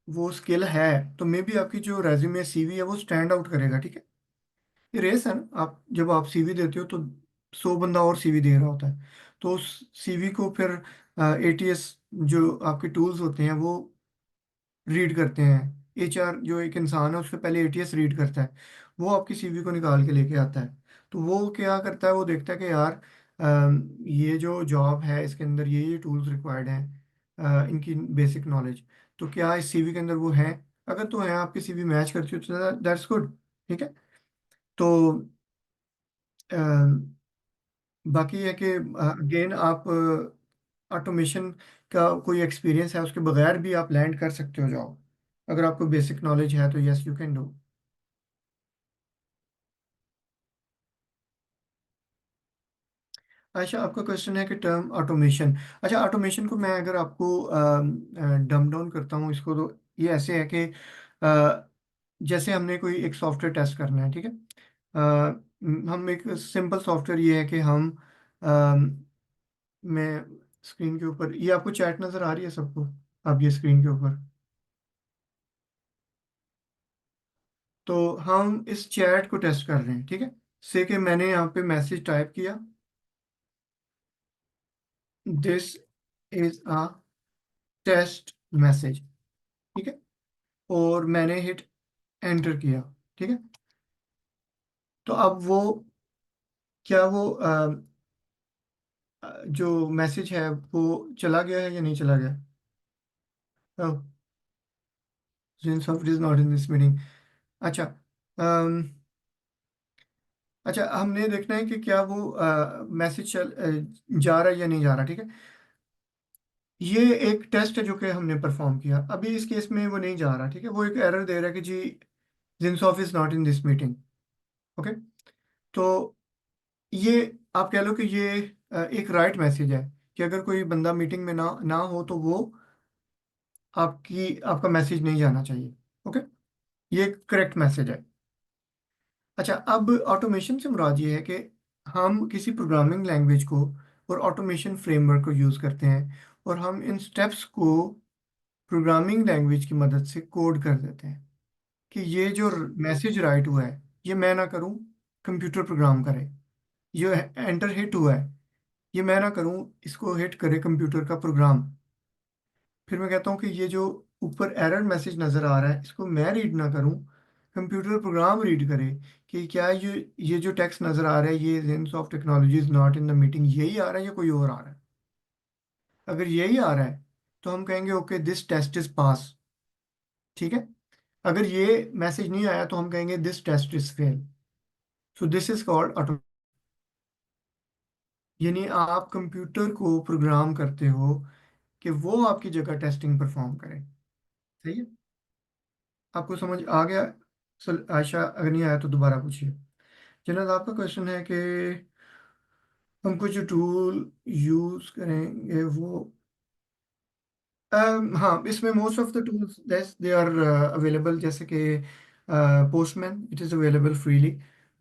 वो स्किल है, तो मे बी आपकी जो रेज्यूमे सीवी है वो स्टैंड आउट करेगा, ठीक है। ये रेस है ना, आप जब आप सीवी देते हो तो 100 बंदा और सीवी दे रहा होता है, तो उस सीवी को फिर एटीएस जो आपके टूल्स होते हैं वो रीड करते हैं। एचआर जो एक इंसान है उससे पहले एटीएस रीड करता है, वो आपकी सीवी को निकाल के लेके आता है। तो वो क्या करता है, वो देखता है कि यार ये जो जॉब है इसके अंदर ये टूल्स रिक्वायर्ड हैं, इनकी बेसिक नॉलेज, तो क्या इस सीवी के अंदर वो है। अगर तो है, आपकी सीवी मैच करती हो तो दैट्स गुड, ठीक है। तो अ, बाकी है कि अगेन आप ऑटोमेशन का कोई एक्सपीरियंस है उसके बगैर भी आप लैंड कर सकते हो जॉब, अगर आपको बेसिक नॉलेज है तो यस यू कैन डू। अच्छा, आपका क्वेश्चन है कि टर्म ऑटोमेशन। अच्छा, ऑटोमेशन को मैं अगर आपको डम डाउन करता हूँ इसको, तो ये ऐसे है कि जैसे हमने कोई एक सॉफ्टवेयर टेस्ट करना है, ठीक है। हम एक सिंपल सॉफ्टवेयर ये है कि हम मैं स्क्रीन के ऊपर, ये आपको चैट नज़र आ रही है सबको, आप ये स्क्रीन के ऊपर, तो हम इस चैट को टेस्ट कर रहे हैं, ठीक है। से कि मैंने यहाँ पे मैसेज टाइप किया, this is a test message, ठीक है, और मैंने हिट एंटर किया, ठीक है। तो अब वो क्या वो जो मैसेज है वो चला गया है या नहीं चला गया। Since of it is not in this meeting. अच्छा, अच्छा, हमने देखना है कि क्या वो मैसेज जा रहा है या नहीं जा रहा, ठीक है। ये एक टेस्ट है जो कि हमने परफॉर्म किया, अभी इस केस में वो नहीं जा रहा, ठीक है। वो एक एरर दे रहा है कि जी जिनसॉफ is not in this meeting. Okay, तो ये आप कह लो कि ये एक राइट मैसेज है कि अगर कोई बंदा मीटिंग में ना ना हो तो वो आपका मैसेज नहीं जाना चाहिए। ओके, ये करेक्ट मैसेज है। अच्छा, अब ऑटोमेशन से मुराद ये है कि हम किसी प्रोग्रामिंग लैंग्वेज को और ऑटोमेशन फ्रेमवर्क को यूज़ करते हैं, और हम इन स्टेप्स को प्रोग्रामिंग लैंग्वेज की मदद से कोड कर देते हैं कि ये जो मैसेज राइट हुआ है ये मैं ना करूं, कंप्यूटर प्रोग्राम करे। ये एंटर हिट हुआ है, ये मैं ना करूं, इसको हिट करे कंप्यूटर का प्रोग्राम। फिर मैं कहता हूँ कि ये जो ऊपर एरर मैसेज नज़र आ रहा है इसको मैं रीड ना करूं, कंप्यूटर प्रोग्राम रीड करे कि क्या ये जो टेक्स्ट नज़र आ रहा है ये gens of technology is not in the meeting, यही आ रहा है या कोई और आ रहा है। अगर यही आ रहा है तो हम कहेंगे okay this test is pass, ठीक है। अगर ये मैसेज नहीं आया तो हम कहेंगे this test is fail. So this is called auto, यानी आप कंप्यूटर को प्रोग्राम करते हो कि वो आपकी जगह टेस्टिंग परफॉर्म करे। सही है, आपको समझ आ गया। आयशा, अगर नहीं आया तो दोबारा पूछिए। जनाब, आपका क्वेश्चन है कि हमको जो टूल यूज करेंगे वो हाँ, इसमें most of the tools they are available, जैसे कि Postman it is available freely.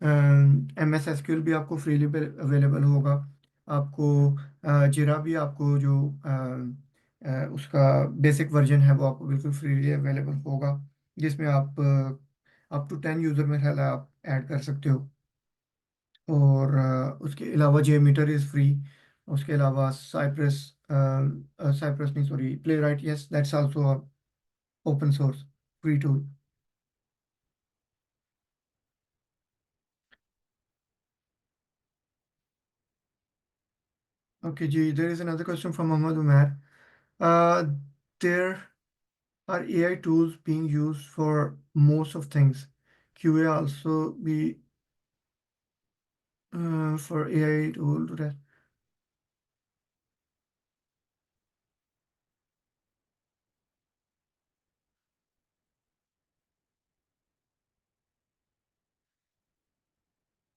M S SQL भी आपको फ्रीली अवेलेबल होगा। आपको जिरा भी आपको जो उसका बेसिक वर्जन है वो आपको बिल्कुल फ्रीली अवेलेबल होगा, जिसमें आप अप टू 10 यूज़र में ख्याल है आप ऐड कर सकते हो। और उसके अलावा जे मीटर इज़ फ्री। उसके अलावा साइप्रस, साइप्रस नहीं, sorry, Playwright, yes that's also open source free tool. Okay जी, there is another question from Mohammad Umar. There are AI tools being used for most of things, QA also be for AI tool to test.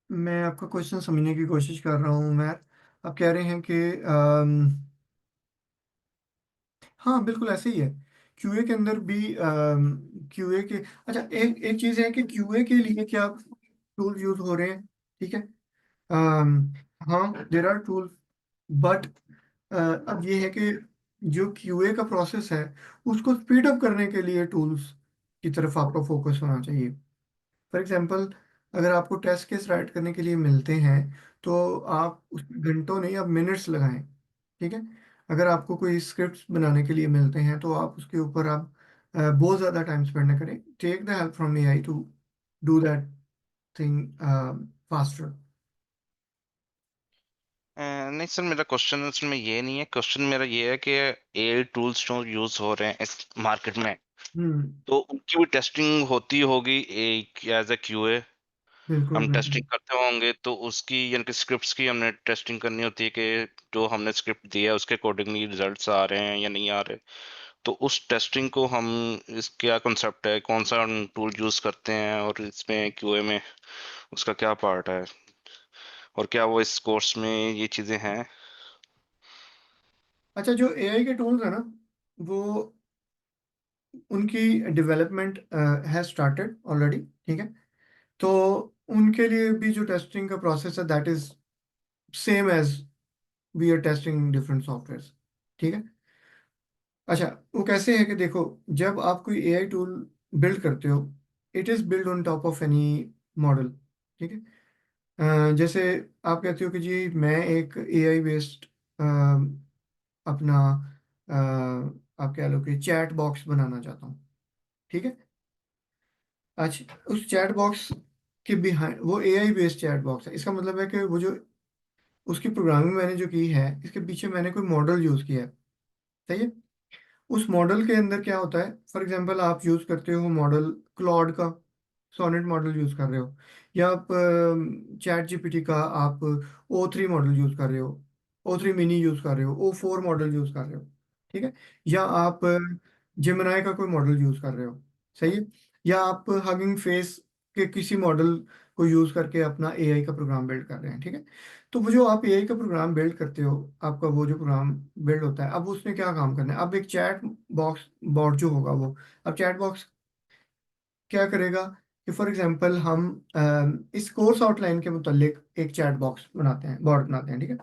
मैं आपका question समझने की कोशिश कर रहा हूँ मैं। आप कह रहे हैं कि हाँ बिल्कुल ऐसे ही है। क्यूए के अंदर भी क्यूए के, अच्छा एक एक चीज़ है कि क्यूए के लिए क्या टूल यूज हो रहे हैं, ठीक है। अम, हाँ देर आर टूल, बट अब ये है कि जो क्यूए का प्रोसेस है उसको स्पीड अप करने के लिए टूल्स की तरफ आपका फोकस होना चाहिए। फॉर एग्जांपल, अगर आपको टेस्ट केस राइट करने के लिए मिलते हैं तो आप उसमें घंटों नहीं, आप मिनट्स लगाएं, ठीक है। अगर आपको कोई स्क्रिप्ट्स बनाने के लिए मिलते हैं तो आप उसके ऊपर आप बहुत ज़्यादा टाइम स्पेंड ना करें, take the help from AI to do that thing faster. नहीं सर, मेरा क्वेश्चन असल में ये नहीं है। क्वेश्चन मेरा ये है कि एआई टूल्स जो यूज हो रहे हैं इस मार्केट में, हम्म। तो उनकी भी टेस्टिंग होती होगी एज ए क्यूए। बिल्कुल हम बिल्कुल। टेस्टिंग करते होंगे तो उसकी यानी कि स्क्रिप्ट्स की हमने टेस्टिंग करनी होती है कि जो हमने स्क्रिप्ट दिया है उसके अकॉर्डिंगली रिजल्ट्स आ रहे हैं या नहीं आ रहे। तो उस टेस्टिंग को हम, इस क्या कंसेप्ट है, कौन सा टूल यूज करते हैं, और इसमें क्यूए में उसका क्या पार्ट है, और क्या वो इस कोर्स में ये चीजें हैं? अच्छा, जो एआई के टूल्स है ना, वो उनकी डेवलपमेंट है स्टार्टेड ऑलरेडी, ठीक है। तो उनके लिए भी जो टेस्टिंग का प्रोसेस है that is same as we are testing different software, ठीक है। अच्छा, वो कैसे है कि देखो, जब आप कोई एआई टूल बिल्ड करते हो, it is build on top of any model, ठीक है। जैसे आप कहते हो कि जी मैं एक एआई बेस्ड अपना आप कह लो कि चैट बॉक्स बनाना चाहता हूँ, ठीक है। अच्छा, उस चैट बॉक्स के बिहाइंड वो एआई बेस्ड चैट बॉक्स है, इसका मतलब है कि वो जो उसकी प्रोग्रामिंग मैंने जो की है, इसके पीछे मैंने कोई मॉडल यूज़ किया है, सही है। उस मॉडल के अंदर क्या होता है, फॉर एग्जांपल आप यूज़ करते हो मॉडल क्लॉड का, सोनेट मॉडल यूज़ कर रहे हो, या आप चैट जीपीटी का आप O3 मॉडल यूज़ कर रहे हो, O3 मिनी यूज़ कर रहे हो, O4 मॉडल यूज़ कर रहे हो, ठीक है। या आप जेमिनाई का कोई मॉडल यूज़ कर रहे हो, सही है। या आप हगिंग फेस के किसी मॉडल को यूज़ करके अपना एआई का प्रोग्राम बिल्ड कर रहे हैं, ठीक है। तो वो जो आप एआई का प्रोग्राम बिल्ड करते हो, आपका वो जो प्रोग्राम बिल्ड होता है, अब उसमें क्या काम करना है, अब एक चैट बॉक्स बॉट जो होगा वो, अब चैट बॉक्स क्या करेगा कि फॉर एग्जांपल हम इस कोर्स आउटलाइन के मुतालिक एक चैट बॉक्स बनाते हैं, बॉट बनाते हैं, ठीक है।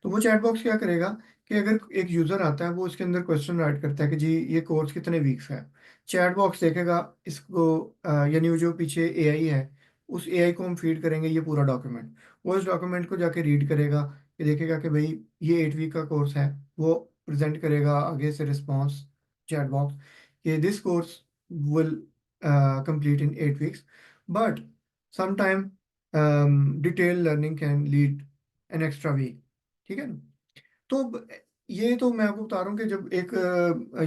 तो वो चैट बॉक्स क्या करेगा कि अगर एक यूज़र आता है, वो उसके अंदर क्वेश्चन राइट करता है कि जी ये कोर्स कितने वीक्स है, चैट बॉक्स देखेगा इसको, यानी वो जो पीछे एआई है, उस एआई को हम फीड करेंगे ये पूरा डॉक्यूमेंट, वो इस डॉक्यूमेंट को जाके रीड करेगा, कि देखेगा कि भाई ये 8 वीक का कोर्स है, वो प्रेजेंट करेगा आगे से रिस्पॉन्स चैट बॉक्स कि this course will complete in 8 weeks, but sometime detailed learning can lead an extra week, ठीक है ना। तो ये तो मैं आपको बता रहा हूँ कि जब एक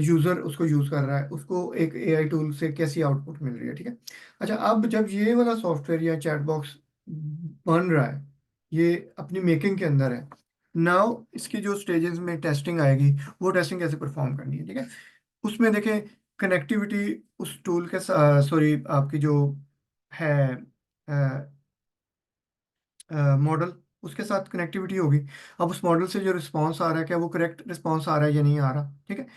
यूज़र उसको यूज़ कर रहा है, उसको एक एआई टूल से कैसी आउटपुट मिल रही है, ठीक है। अच्छा, अब जब ये वाला सॉफ्टवेयर या चैट बॉक्स बन रहा है, ये अपनी मेकिंग के अंदर है, नाउ इसकी जो स्टेजेस में टेस्टिंग आएगी, वो टेस्टिंग कैसे परफॉर्म करनी है, ठीक है। उसमें देखें, कनेक्टिविटी उस टूल के, सॉरी आपकी जो है मॉडल, उसके साथ कनेक्टिविटी होगी। अब उस मॉडल से जो रिस्पांस आ रहा है, क्या वो करेक्ट रिस्पांस आ रहा है या नहीं आ रहा, ठीक है।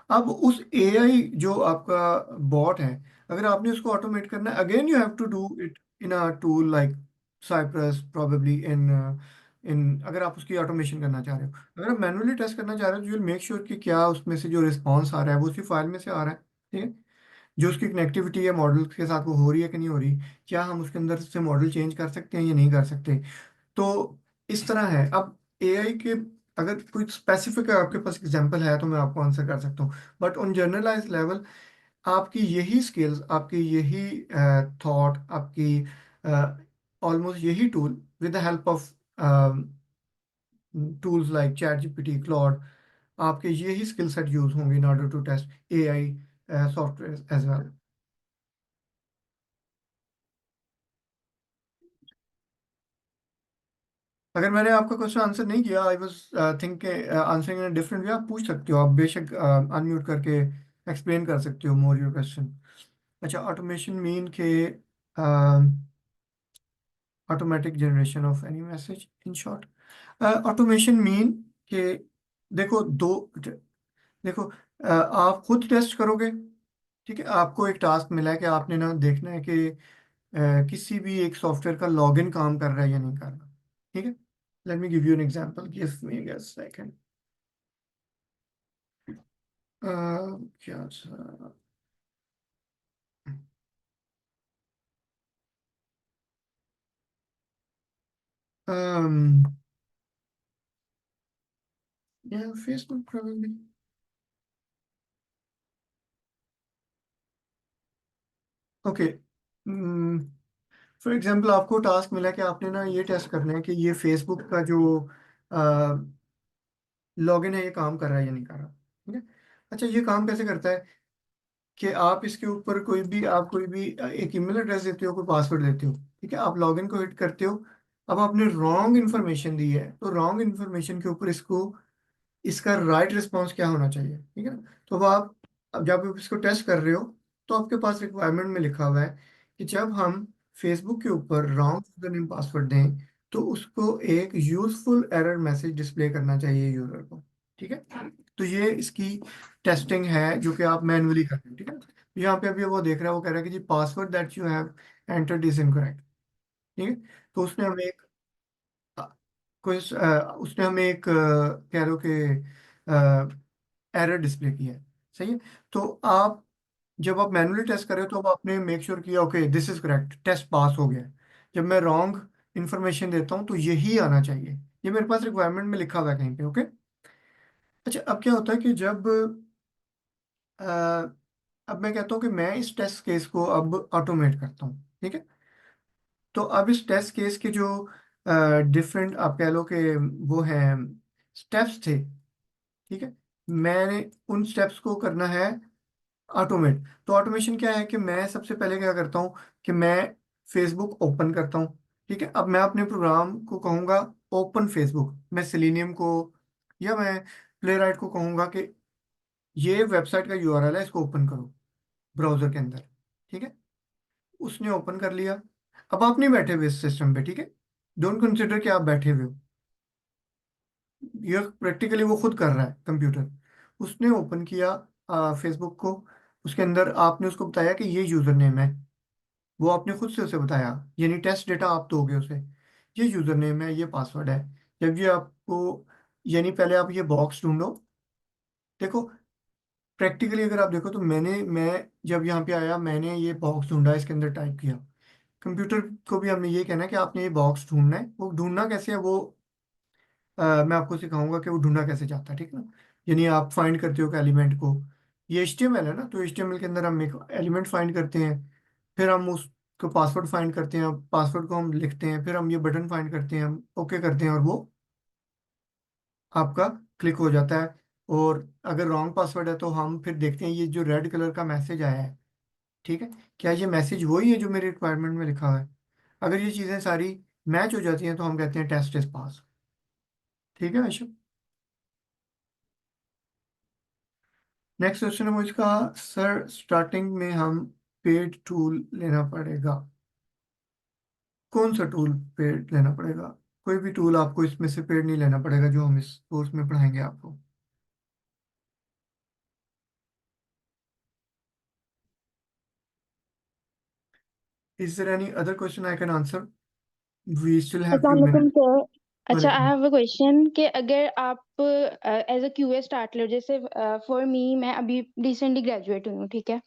अब उस एआई जो आपका बॉट है, अगर आपने उसको ऑटोमेट करना है, again you have to do it in a tool like Cypress probably, in in अगर आप उसकी ऑटोमेशन करना चाह रहे हो। अगर आप मैनुअली टेस्ट करना चाह रहे हो, तो यू विल मेक श्योर कि क्या उसमें से जो रिस्पॉन्स आ रहा है वो उसी फाइल में से आ रहा है, ठीक है। जो उसकी कनेक्टिविटी है मॉडल के साथ, वो हो रही है कि नहीं हो रही, क्या हम उसके अंदर से मॉडल चेंज कर सकते हैं या नहीं कर सकते। तो इस तरह है। अब एआई के अगर कोई स्पेसिफिक आपके पास एग्जांपल है तो मैं आपको आंसर कर सकता हूँ, बट ऑन जनरलाइज लेवल आपकी यही स्किल्स, आपकी यही थॉट, आपकी ऑलमोस्ट यही tool with the help of tools like ChatGPT, Claude, आपके यही स्किल सेट यूज होंगे in order to test AI software as well. अगर मैंने आपका क्वेश्चन आंसर नहीं किया, I was thinking answering in different way, आप पूछ सकते हो, आप बेशक अनम्यूट करके एक्सप्लेन कर सकते हो मोर योर क्वेश्चन। अच्छा, ऑटोमेशन मीन के automatic generation of any message in short, automation mean के देखो, दो देखो आप खुद टेस्ट करोगे, ठीक है। आपको एक टास्क मिला है कि आपने ना देखना है कि किसी भी एक सॉफ्टवेयर का लॉगिन काम कर रहा है या नहीं कर रहा, ठीक है। Let me give you an example, give me a second. क्या था? um, yeah, Facebook probably. Okay, for example आपको टास्क मिला कि आपने ना ये टेस्ट करना है कि ये फेसबुक का जो लॉगिन है ये काम कर रहा है या नहीं कर रहा, ठीक है। अच्छा, ये काम कैसे करता है कि आप इसके ऊपर कोई भी एक ईमेल एड्रेस देते हो, कोई पासवर्ड देते हो, ठीक है। आप लॉगिन को हिट करते हो। अब आपने रॉन्ग इन्फॉर्मेशन दी है, तो रॉन्ग इन्फॉर्मेशन के ऊपर इसका राइट रिस्पॉन्स क्या होना चाहिए, ठीक है ना। तो अब जब आप इसको टेस्ट कर रहे हो, तो आपके पास रिक्वायरमेंट में लिखा हुआ है कि जब हम फेसबुक के ऊपर रॉन्ग यूजर नेम पासवर्ड दें, तो उसको एक यूजफुल एरर मैसेज डिस्प्ले करना चाहिए यूजर को, ठीक है। तो ये इसकी टेस्टिंग है जो कि आप मैनुअली कर रहे हैं, ठीक है। यहाँ पे अभी वो देख रहा है, वो कह रहा है कि जी password that you have entered is incorrect, ठीक है। तो उसने हमें एक कह लो कि एरर डिस्प्ले की है, सही है। तो आप जब आप मैनुअली टेस्ट कर रहे हो, तो अब आपने मेक श्योर किया okay this is correct, test pass हो गया है। जब मैं रॉन्ग इन्फॉर्मेशन देता हूँ तो यही आना चाहिए, ये मेरे पास रिक्वायरमेंट में लिखा हुआ है कहीं पे, ओके। अच्छा, अब क्या होता है कि जब अ, अब मैं कहता हूँ कि मैं इस टेस्ट केस को अब ऑटोमेट करता हूँ, ठीक है। तो अब इस टेस्ट केस के जो डिफरेंट आप कह लो कि वो हैं स्टेप्स थे, ठीक है। मैंने उन स्टेप्स को करना है ऑटोमेट। तो ऑटोमेशन क्या है कि मैं सबसे पहले क्या करता हूँ कि मैं फेसबुक ओपन करता हूँ, ठीक है। अब मैं अपने प्रोग्राम को कहूँगा ओपन फेसबुक, मैं सेलेनियम को या मैं प्लेराइट को कहूँगा कि ये वेबसाइट का यूआरएल है, इसको ओपन करो ब्राउजर के अंदर, ठीक है। उसने ओपन कर लिया। अब आप नहीं बैठे हुए इस सिस्टम पे, ठीक है। डोंट कंसिडर कि आप बैठे हुए हो, ये प्रैक्टिकली वो खुद कर रहा है कंप्यूटर। उसने ओपन किया फेसबुक को, उसके अंदर आपने उसको बताया कि ये यूजर नेम है, वो आपने खुद से उसे बताया, यानी टेस्ट डेटा आप दोगे उसे, ये यूजर नेम है, ये पासवर्ड है। जब ये आपको, यानी पहले आप ये बॉक्स ढूंढो। देखो, प्रैक्टिकली अगर आप देखो तो मैं जब यहाँ पे आया, मैंने ये बॉक्स ढूंढा, इसके अंदर टाइप किया। कंप्यूटर को भी हमने ये कहना है कि आपने ये बॉक्स ढूंढना है। वो ढूंढना कैसे है, वो मैं आपको सिखाऊंगा कि वो ढूंढा कैसे जाता है, ठीक है ना। यानी आप फाइंड करते हो एक एलिमेंट को, ये HTML है ना, तो HTML के अंदर हम एक एलिमेंट फाइंड करते हैं, फिर हम उसको पासवर्ड फाइंड करते हैं, पासवर्ड को हम लिखते हैं, फिर हम ये बटन फाइंड करते हैं, हम ओके करते हैं, और वो आपका क्लिक हो जाता है। और अगर रॉन्ग पासवर्ड है तो हम फिर देखते हैं ये जो रेड कलर का मैसेज आया है, ठीक है, क्या ये मैसेज वही है जो मेरे रिक्वायरमेंट में लिखा हुआ है। अगर ये चीज़ें सारी मैच हो जाती हैं तो हम कहते हैं टेस्ट इज पास, ठीक है वैश्य। नेक्स्ट क्वेश्चन है मुझका, सर स्टार्टिंग में हम पेड टूल लेना पड़ेगा, कौन सा टूल पेड लेना पड़ेगा? कोई भी टूल आपको इसमें से पेड नहीं लेना पड़ेगा जो हम इस कोर्स में पढ़ाएंगे आपको। Is there any other question I can answer? We still have अस्सलाम फ्यू वालेकुम मिनट। सर। अच्छा, आई वालेकुम। हैव अ क्वेश्चन कि अगर आप एज अ क्यूए स्टार्टर, जैसे फॉर मी, मैं अभी रिसेंटली ग्रेजुएट हुई हूँ, ठीक है,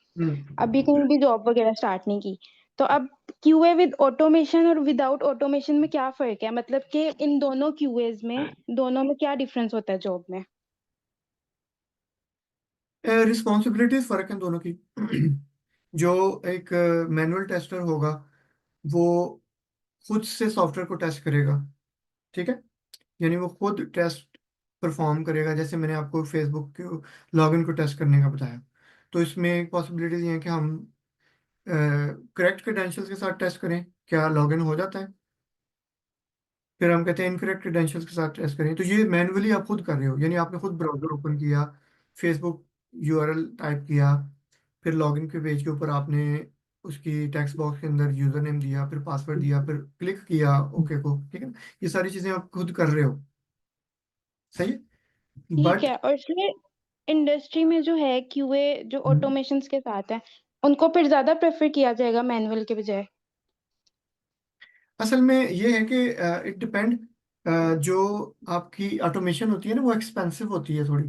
अभी कहीं भी जॉब वगैरह स्टार्ट नहीं की, तो अब क्यूए विद ऑटोमेशन और विदाउट ऑटोमेशन में क्या फर्क है? मतलब कि इन दोनों क्यूएज में, दोनों में क्या डिफरेंस होता है जॉब में? रिस्पॉन्सिबिलिटीज फर्क है दोनों की। जो एक मैनुअल टेस्टर होगा, वो खुद से सॉफ्टवेयर को टेस्ट करेगा, ठीक है। यानी वो खुद टेस्ट परफॉर्म करेगा, जैसे मैंने आपको फेसबुक के लॉगिन को टेस्ट करने का बताया। तो इसमें एक पॉसिबिलिटीज ये है कि हम करेक्ट क्रेडेंशियल्स के साथ टेस्ट करें, क्या लॉगिन हो जाता है। फिर हम कहते हैं इनकरेक्ट क्रेडेंशियल्स के साथ टेस्ट करें। तो ये मैनुअली आप खुद कर रहे हो, यानी आपने खुद ब्राउजर ओपन किया, फेसबुक यूआरएल टाइप किया, फिर लॉगिन के पेज के ऊपर आपने उसकी टेक्स्ट बॉक्स के अंदर यूजर नेम दिया, फिर पासवर्ड दिया, फिर क्लिक किया ओके को, ठीक है ना। ये सारी चीज़ें आप खुद कर रहे हो, सही है। ठीक बट है। और इसमें इंडस्ट्री में जो है क्यूए जो हम्म। ऑटोमेशंस के साथ है, उनको फिर ज्यादा प्रेफर किया जाएगा मैनुअल के बजाय? असल में ये है कि इट डिपेंड, जो आपकी ऑटोमेशन होती है ना वो एक्सपेंसिव होती है थोड़ी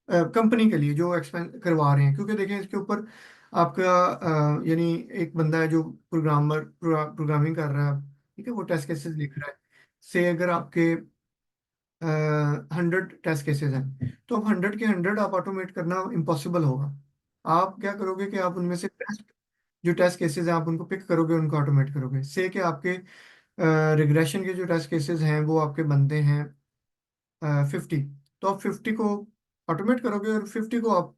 कंपनी के लिए जो एक्सपेंस करवा रहे हैं, क्योंकि देखें इसके ऊपर आपका यानी एक बंदा है जो प्रोग्रामिंग कर रहा है, ठीक है, वो टेस्ट केसेस लिख रहा है। से अगर आपके 100 टेस्ट केसेस हैं तो अब 100 के 100 आप ऑटोमेट करना इम्पॉसिबल होगा। आप क्या करोगे कि आप उनमें से जो टेस्ट केसेस हैं आप उनको पिक करोगे, उनको ऑटोमेट करोगे। से कि आपके रिग्रेशन के जो टेस्ट केसेस हैं वो आपके बनते हैं 50, तो आप 50 को ऑटोमेट करोगे और 50 को आप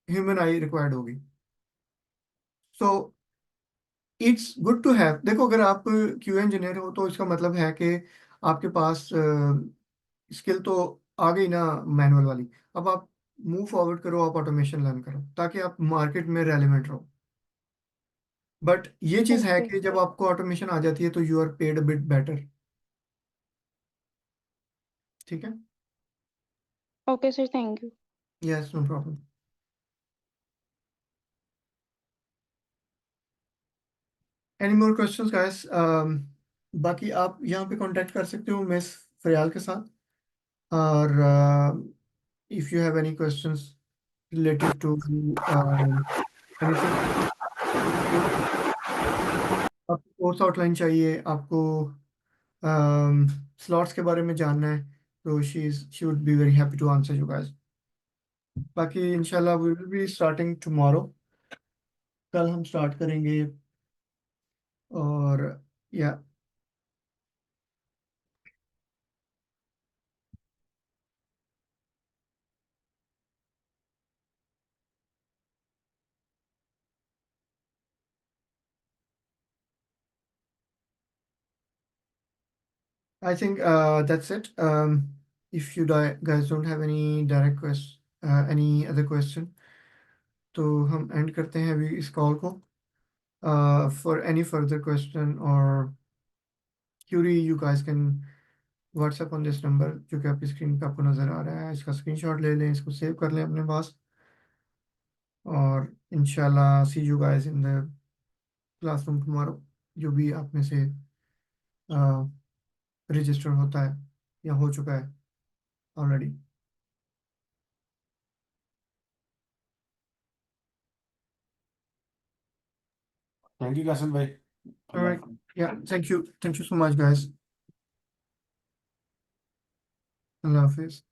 ह्यूमन आई रिक्वायर्ड होगी। So it's good to have. देखो अगर आप क्यू इंजीनियर हो तो इसका मतलब है कि आपके पास स्किल तो आ गई ना मैनुअल वाली। अब आप मूव फॉरवर्ड करो, आप ऑटोमेशन लर्न करो ताकि आप मार्केट में रेलिवेंट रहो। बट ये चीज़ है ओके कि जब आपको ऑटोमेशन आ जाती है तो you are paid a bit better. ठीक है। Okay sir, thank you. Yes, no problem. Any more questions guys? बाकी आप यहाँ पे कांटेक्ट कर सकते हो मिस फरियाल के साथ, और if you have any questions related to anything, आपको कोर्स आउटलाइन चाहिए, आपको स्लॉट्स के बारे में जानना है, तो she would be very happy to answer you guys. बाकी इंशाल्लाह we will be starting tomorrow, कल हम स्टार्ट करेंगे। और या I think that's it. If you guys don't have any direct any other question, तो हम एंड करते हैं अभी इस कॉल को। For any further question or query, you guys can WhatsApp on this number जो कि आपकी स्क्रीन पे आपको नज़र आ रहा है। इसका स्क्रीनशॉट ले लें, इसको सेव कर लें अपने पास, और इंशाल्लाह see you guys in the classroom tomorrow, जो भी आप में से रजिस्टर होता है या हो चुका है ऑलरेडी। थैंक यू कासिम भाई। All अल्लाह right. हाफिज़। Yeah, thank you so much guys. Allah Hafiz.